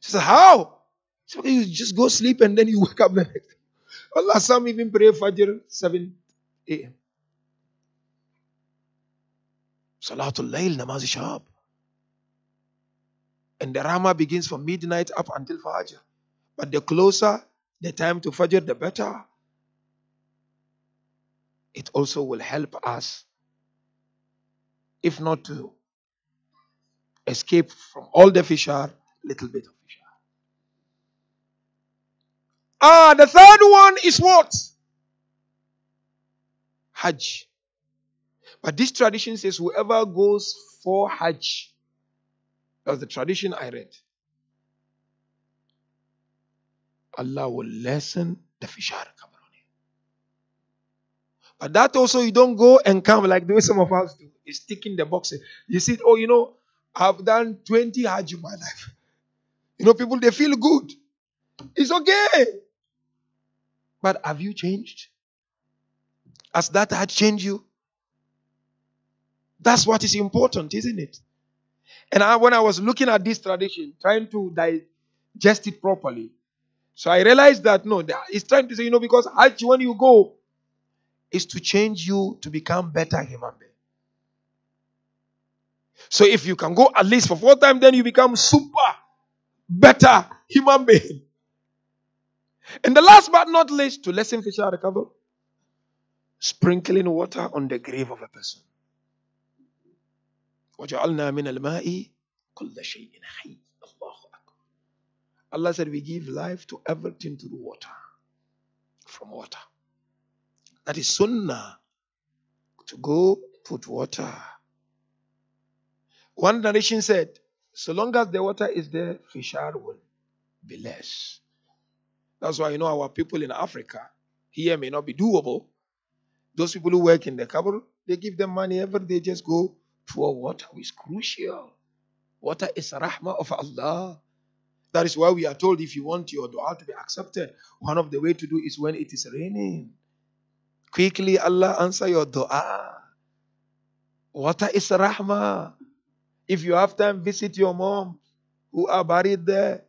[SPEAKER 1] She said, how? She said, you just go sleep and then you wake up the next day. Allah, some even pray Fajr 7 a.m. Salatul Layl, namaz shab. And the Rama begins from midnight up until Fajr. But the closer the time to Fajr, the better. It also will help us, if not to escape from all the fishar, little bit of fishar. The third one is what? Hajj. But this tradition says whoever goes for Hajj, that's the tradition I read, Allah will lessen the fishar coming on him. But that also, you don't go and come like the way some of us do. It's ticking the boxes. You see, oh, you know, I've done 20 Hajj in my life. You know, people, they feel good. It's okay. But have you changed? Has that Hajj changed you? That's what is important, isn't it? And when I was looking at this tradition, trying to digest it properly, so I realized that no, it's trying to say, you know, because Hajj, when you go, is to change you to become better human being. So if you can go at least for 4 times, then you become super better human being. And the last but not least, to lessen fishar recover, sprinkling water on the grave of a person. وَجَعَلْنَا مِنَ الْمَاءِ كُلَّ شَيْءٍ حَيٍّ. Allah said we give life to everything through water. From water. That is sunnah. To go put water. One narration said, so long as the water is there, fishar will be less. That's why, you know, our people in Africa, here may not be doable, Those people who work in the qabr, they give them money every day, just go pour water. It's crucial. Water is rahmah of Allah. That is why we are told if you want your dua to be accepted, one of the way to do is when it is raining. Quickly Allah answer your dua. Water is rahmah. If you have time, visit your mom who are buried there.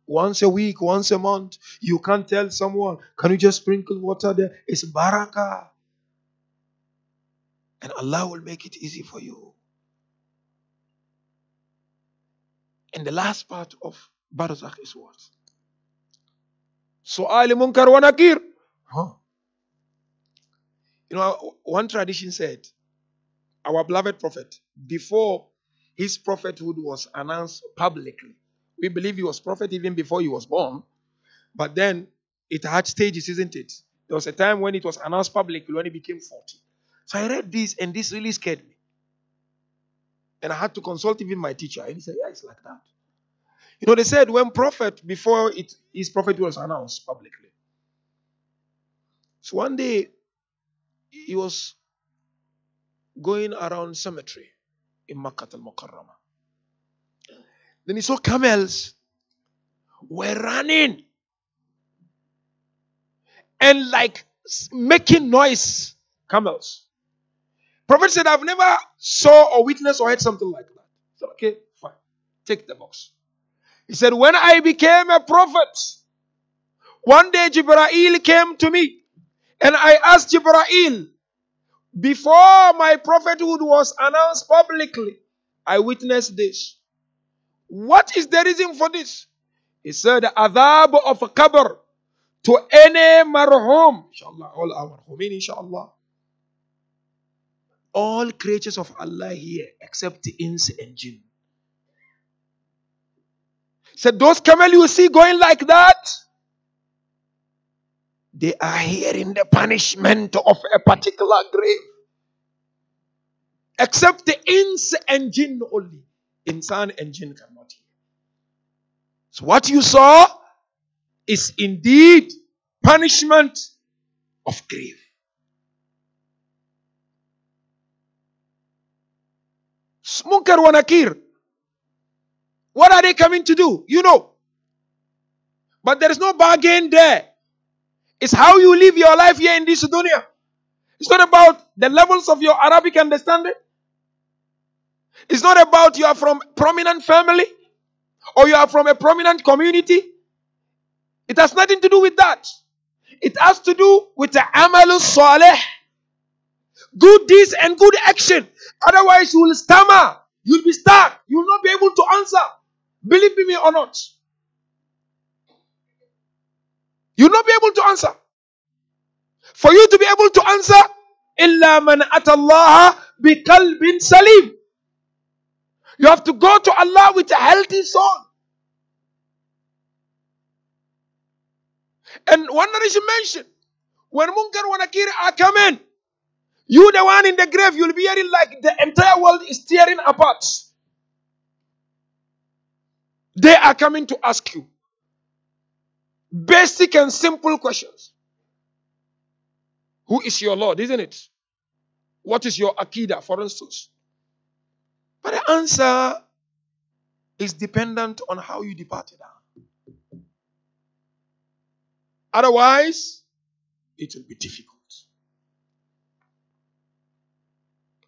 [SPEAKER 1] Once a week, once a month. You can't tell someone, can you just sprinkle water there? It's barakah. And Allah will make it easy for you. And the last part of Barzak is what? Su'al munkar wa nakir. You know, one tradition said, our beloved prophet, before his prophethood was announced publicly, we believe he was prophet even before he was born, but then it had stages, isn't it? There was a time when it was announced publicly when he became 40. So I read this and this really scared me. And I had to consult even my teacher. And he said, yeah, it's like that. You know, they said when prophet, before his prophet was announced publicly. So one day, he was going around cemetery in Makkah al-Mukarramah. Then he saw camels were running and like making noise. Camels. Prophet said, I've never saw or witnessed or heard something like that. I said, okay, fine. Take the box. He said, when I became a prophet, one day Jibreel came to me and I asked Jibreel, before my prophethood was announced publicly, I witnessed this. What is the reason for this? He said, the adhab of a qabr to any marhum. Inshallah, all our marhumin, inshallah. All creatures of Allah here except the ins and jinn. Said those camels you see going like that, they are hearing the punishment of a particular grave. Except the ins and jinn only. Insan and jinn cannot hear. So what you saw is indeed punishment of grave. Munkar wa nakir. What are they coming to do? You know. But there is no bargain there. It's how you live your life here in this dunya. It's not about the levels of your Arabic understanding. It's not about you are from a prominent family or you are from a prominent community. It has nothing to do with that. It has to do with the amalus salih. Good deeds and good action. Otherwise you will stammer. You'll be stuck. You will not be able to answer. Believe me or not. You will not be able to answer. For you to be able to answer, إِلَّا مَنْ أَتَى اللَّهَ بِقَلْبٍ salim. You have to go to Allah with a healthy soul. And one narration mentioned, when Munkar wa Nakir are coming, you the one in the grave, you'll be hearing like the entire world is tearing apart. They are coming to ask you basic and simple questions. Who is your Lord, isn't it? What is your Aqidah, for instance? But the answer is dependent on how you departed. Otherwise, it will be difficult.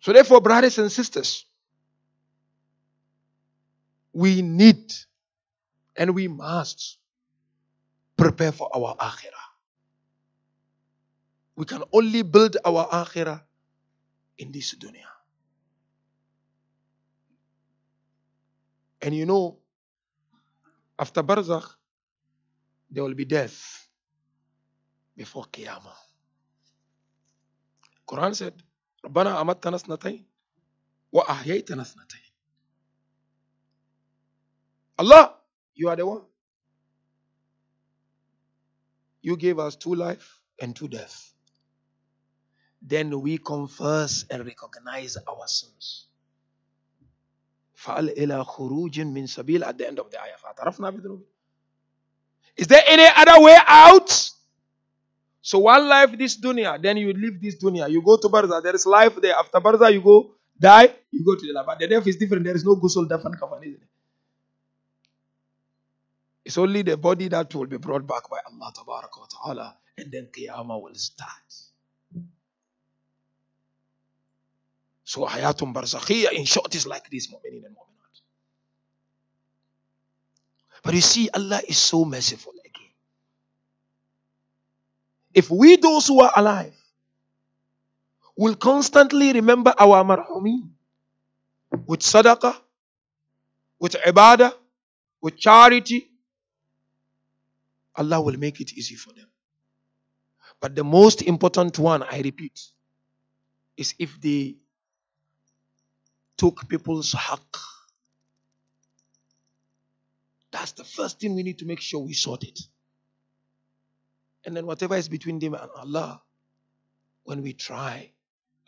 [SPEAKER 1] So therefore, brothers and sisters, we need and we must prepare for our akhirah. We can only build our akhirah in this dunya. And you know, after Barzakh, there will be death before Qiyamah. Quran said, رَبَّنَا أَمَتَّنَا اثْنَتَيْنِ وَأَحْيَيْتَنَا اثْنَتَيْنِ. Allah, you are the one. You gave us 2 life and 2 death. Then we confess and recognize our sins. فَأَلْ إِلَى خُرُوجٍ مِّن سَبِيلٍ. At the end of the ayah. Is there any other way out? So one life this dunya, then you leave this dunya. You go to Barzak. There is life there. After Barzak, you go die. You go to the life. But the death is different. There is no ghusl, dafan, kafan, isn't it? It's only the body that will be brought back by Allah Tabaraka wa Ta'ala, and then Qiyamah will start. So Hayatun Barzakhiyya in short is like this, mu'minin and mu'minat. But you see, Allah is so merciful again. If we those who are alive will constantly remember our marhumin with sadaqah, with ibadah, with charity, Allah will make it easy for them. But the most important one, I repeat, is if they took people's haqq. That's the first thing we need to make sure we sort it. And then whatever is between them and Allah, when we try,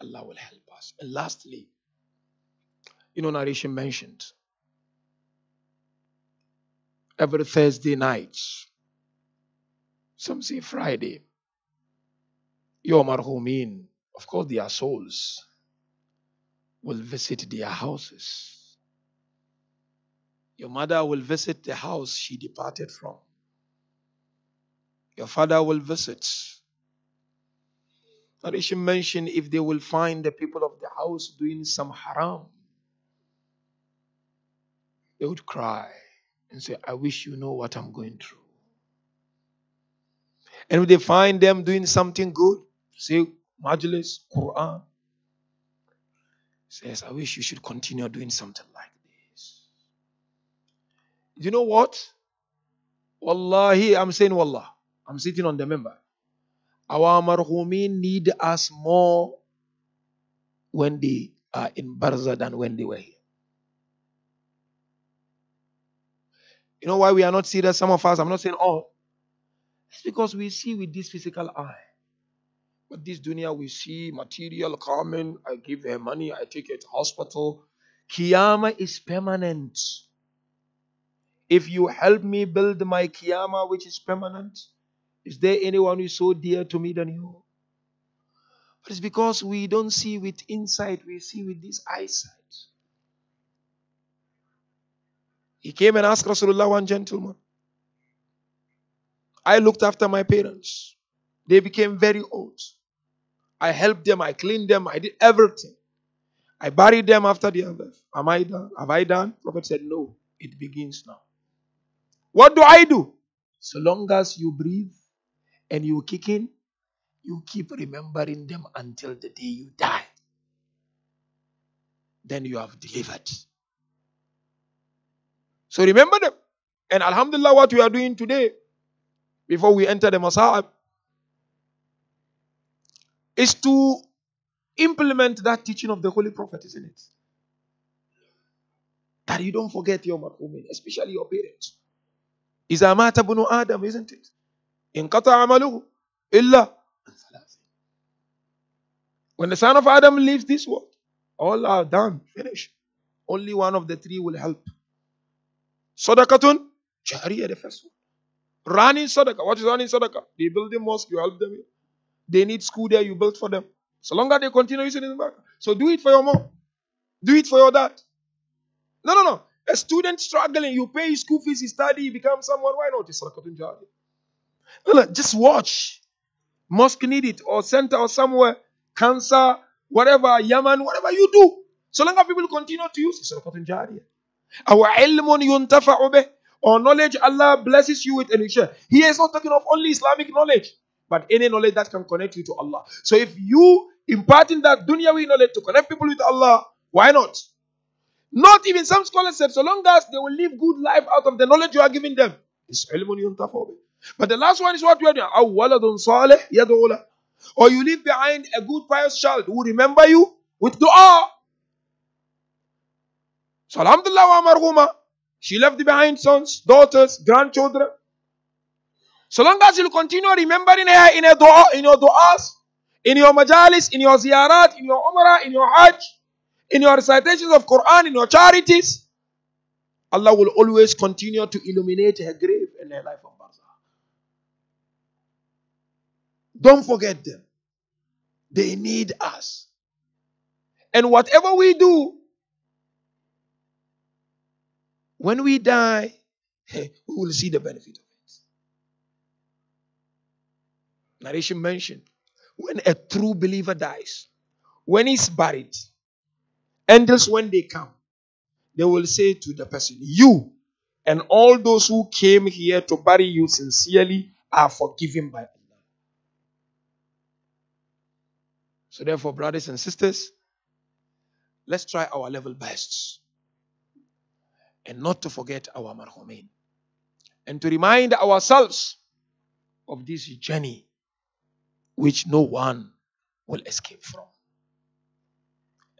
[SPEAKER 1] Allah will help us. And lastly, narration mentioned, every Thursday night, some say Friday, your marhumin, of course their souls, will visit their houses. Your mother will visit the house she departed from. Your father will visit. Narration mentioned if they will find the people of the house doing some haram, they would cry and say, I wish you know what I'm going through. And if they find them doing something good, say Majlis, Quran, says, I wish you should continue doing something like this. You know what? Wallahi, I'm saying wallah. I'm sitting on the member. Our marhumin need us more when they are in Barzak than when they were here. You know why we are not serious? Some of us, I'm not saying all. It's because we see with this physical eye. But this dunya we see material coming. I give her money. I take her to hospital. Qiyamah is permanent. If you help me build my Qiyamah, which is permanent, is there anyone who is so dear to me than you? But it's because we don't see with insight. We see with this eyesight. He came and asked Rasulullah, one gentleman. I looked after my parents. They became very old. I helped them. I cleaned them. I did everything. I buried them after their death. Am I done? Have I done? Prophet said, no. It begins now. What do I do? So long as you breathe and you kick in, you keep remembering them until the day you die. Then you have delivered. So remember them. And alhamdulillah, what we are doing today, before we enter the Masa'ib, is to implement that teaching of the Holy Prophet, isn't it? That you don't forget your marhumin, especially your parents. إِذَا مَاتَ بُنُ Adam, isn't it? إِنْ قَطَعَ عَمَلُهُ إِلَّا. When the son of Adam leaves this world, all are done, finished. Only one of the three will help. Sadaqatun Jariyah, the first one. Running sadaqah. What is running sadaqah? They build a mosque, you help them. They need school there, you build for them. So long as they continue using it in the back. So do it for your mom. Do it for your dad. No. A student struggling, you pay his school fees, he study, he becomes someone. Why not? It's Sadaqatun Jariyah. No, just watch. Mosque need it, or center, or somewhere. Cancer, whatever, Yaman, whatever you do. So long as people continue to use it, Sadaqatun Jariyah. Our ilmun yuntafa'u bih, or knowledge Allah blesses you with, and you share. He is not talking of only Islamic knowledge, but any knowledge that can connect you to Allah. So if you imparting that dunyawi knowledge to connect people with Allah, why not? Not even, some scholars said, so long as they will live good life out of the knowledge you are giving them. It's ilmun yuntafa'u bih. But the last one is what you are doing. Aw waladun salih yad'u lahu. Or you leave behind a good pious child who remember you with dua. So alhamdulillah wa Marhuma, she left behind sons, daughters, grandchildren. So long as you continue remembering her in a dua, in your du'as, in your majalis, in your ziyarat, in your umrah, in your hajj, in your recitations of Quran, in your charities, Allah will always continue to illuminate her grave and her life of Barzakh. Don't forget them. They need us. And whatever we do, when we die, we will see the benefit of it. Narration mentioned, when a true believer dies, when he's buried, angels, when they come, they will say to the person, you and all those who came here to bury you sincerely are forgiven by Allah. So therefore, brothers and sisters, let's try our level best and not to forget our marhumin, and to remind ourselves of this journey which no one will escape from.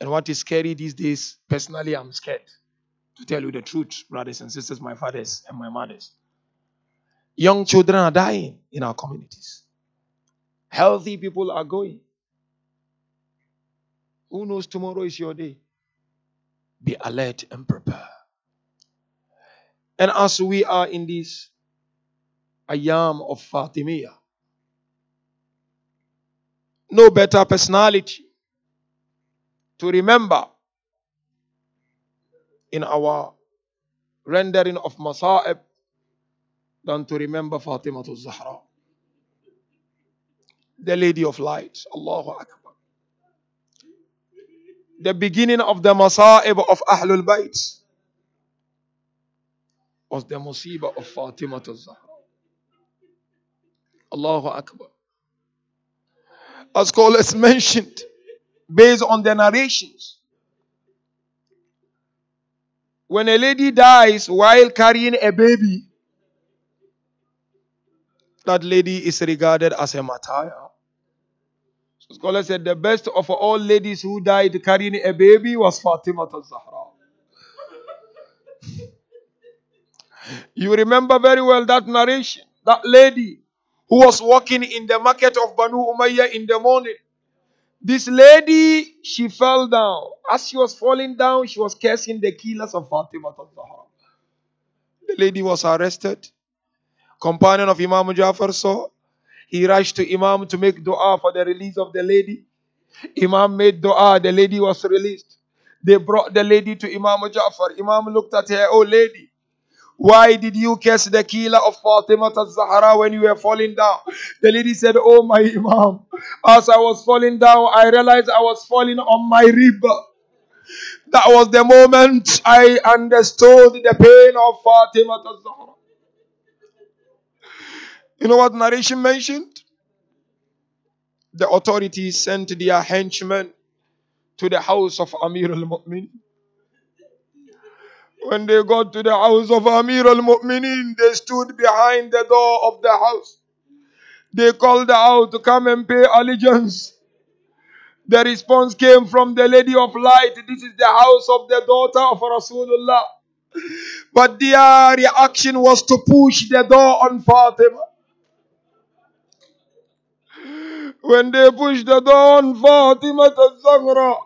[SPEAKER 1] And what is scary these days, personally I'm scared, to tell you the truth, brothers and sisters, my fathers and my mothers. Young children are dying in our communities. Healthy people are going. Who knows tomorrow is your day? Be alert and prepare. And as we are in this ayam of Fatimiyah, no better personality to remember in our rendering of Masa'ib than to remember Fatima Zahra, the Lady of Light. Allahu Akbar. The beginning of the Masa'ib of Ahlul Bayt was the Musibah of Fatima Zahra. Allahu Akbar. As scholars mentioned, based on the narrations, when a lady dies while carrying a baby, that lady is regarded as a martyr. So scholars said the best of all ladies who died carrying a baby was Fatima Zahra. You remember very well that narration. That lady who was walking in the market of Banu Umayyah in the morning. This lady, she fell down. As she was falling down, she was cursing the killers of Fatima Zahra. The lady was arrested. Companion of Imam Jafar saw. He rushed to Imam to make dua for the release of the lady. Imam made dua. The lady was released. They brought the lady to Imam Jafar. Imam looked at her. Oh lady, why did you curse the killer of Fatima Zahra when you were falling down? The lady said, oh my Imam, as I was falling down, I realized I was falling on my rib. That was the moment I understood the pain of Fatima Zahra. You know what narration mentioned? The authorities sent their henchmen to the house of Amir al-Mu'minin. When they got to the house of Amir al-Mu'minin, they stood behind the door of the house. They called out to come and pay allegiance. The response came from the Lady of Light. This is the house of the daughter of Rasulullah. But their reaction was to push the door on Fatima. When they pushed the door on Fatima Zahra,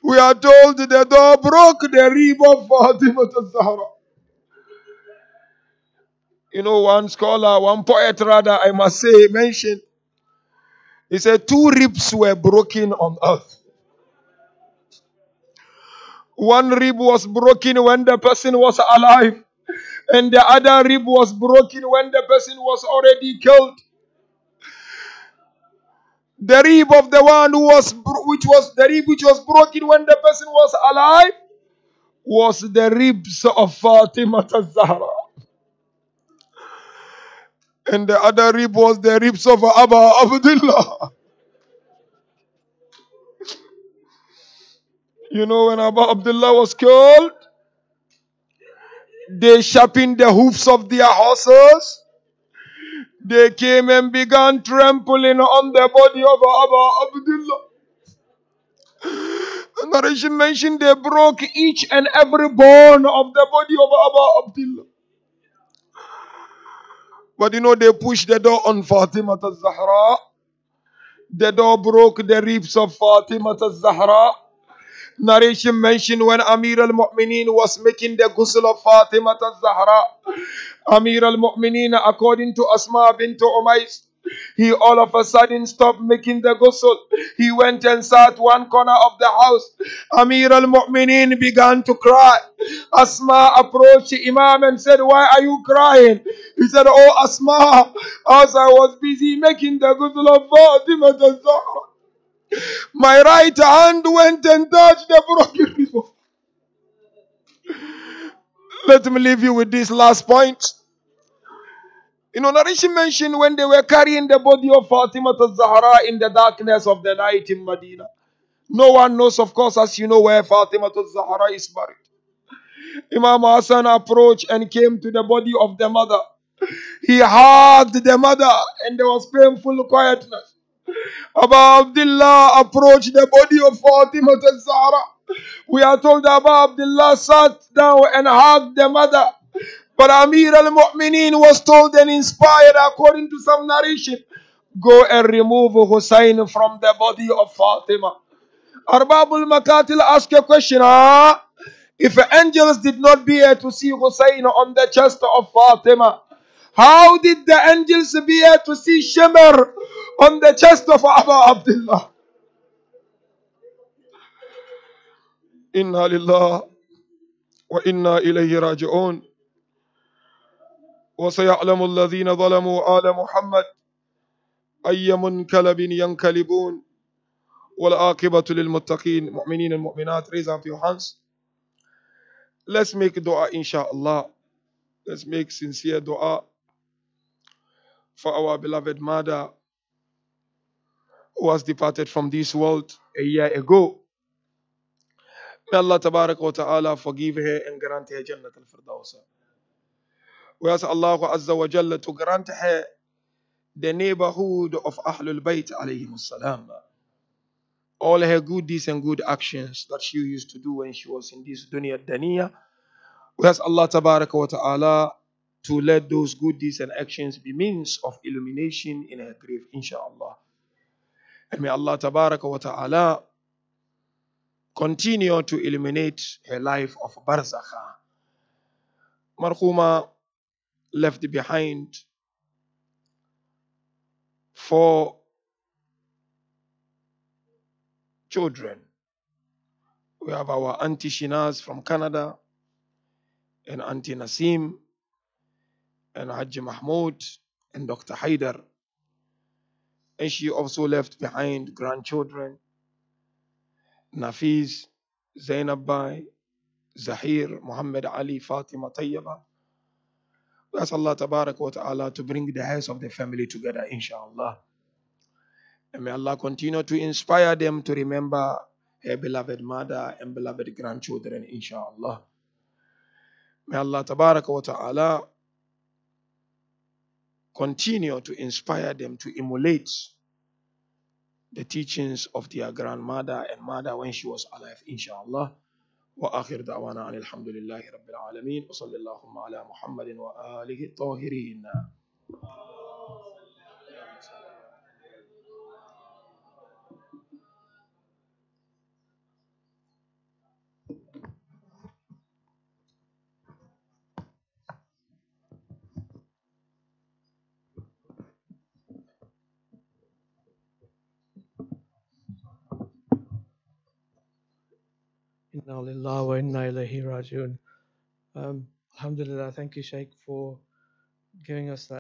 [SPEAKER 1] we are told the door broke the rib of Fatima Zahra. You know, one scholar, one poet rather, I must say, mentioned, he said 2 ribs were broken on earth. One rib was broken when the person was alive, and the other rib was broken when the person was already killed. The rib of the one which was broken when the person was alive was the ribs of Fatima Zahra. And the other rib was the ribs of Abu Abdullah. You know, when Abu Abdullah was killed, they sharpened the hoofs of their horses. They came and began trampling on the body of Abu Abdullah. The narration mentioned they broke each and every bone of the body of Abu Abdullah. But you know, they pushed the door on Fatima Zahra. The door broke the ribs of Fatima Zahra. Narration mentioned when Amir al-Mu'minin was making the ghusl of Fatima Zahra. Amir al-Mu'minin, according to Asma bint Umays, He all of a sudden stopped making the ghusl. He went and sat one corner of the house. Amir al-Mu'mineen began to cry. Asma approached the Imam and said, "Why are you crying?" He said, "Oh Asma, as I was busy making the ghusl of Fatima al-Zahra, my right hand went and touched the broken river." Let me leave you with this last point. Narration mentioned when they were carrying the body of Fatima al-Zahra in the darkness of the night in Medina. No one knows, of course, as you know, where Fatima al-Zahra is buried. Imam Hassan approached and came to the body of the mother. He hugged the mother and there was painful quietness. Abu Abdullah approached the body of Fatima al-Zahra. We are told Abu Abdullah sat down and hugged the mother. But Amir al-Mu'mineen was told and inspired, according to some narration, go and remove Husayn from the body of Fatima. Arbabul Makatil asked a question. If angels did not bear to see Husayn on the chest of Fatima, how did the angels bear to see Shimmer on the chest of Abu Abdullah? Inna lillah wa inna ilayhi raji'un. وسيعلم الذين ظلموا آل محمد أي منقلب ينقلبون والعاقبة للمتقين. مؤمنين and mu'minat, raise up your hands. Let's make dua, inshallah. Let's make sincere dua for our beloved mother who has departed from this world a year ago. May Allah tabarak wa ta'ala forgive her and grant her Jannat al-Firdausa. We ask Allah Azza wa Jalla to grant her the neighborhood of Ahlul Bayt alayhim salam. All her good deeds and good actions that she used to do when she was in this dunya daniya. We ask Allah tabarak wa ta'ala to let those good deeds and actions be means of illumination in her grave, inshallah. And may Allah tabarak wa ta'ala continue to illuminate her life of Barzak. Marhuma left behind 4 children. We have our Auntie Shinaz from Canada, and Auntie Nasim, and Haji Mahmoud, and Dr. Haidar. And she also left behind grandchildren, Nafiz, Zainab Bai, Zahir, Mohammed Ali, Fatima Tayyaba. We ask Allah Tabarak wa Ta'ala to bring the heads of the family together, inshallah. And may Allah continue to inspire them to remember her beloved mother and beloved grandchildren, inshallah. May Allah Tabarak wa Ta'ala continue to inspire them to emulate the teachings of their grandmother and mother when she was alive, inshallah. وآخر دعوانا أن الحمد لله رب العالمين وصلى اللهم على محمد وآله الطاهرين.
[SPEAKER 2] Inna lillahi wa inna ilayhi rajiun. Alhamdulillah, thank you, Sheikh, for giving us that.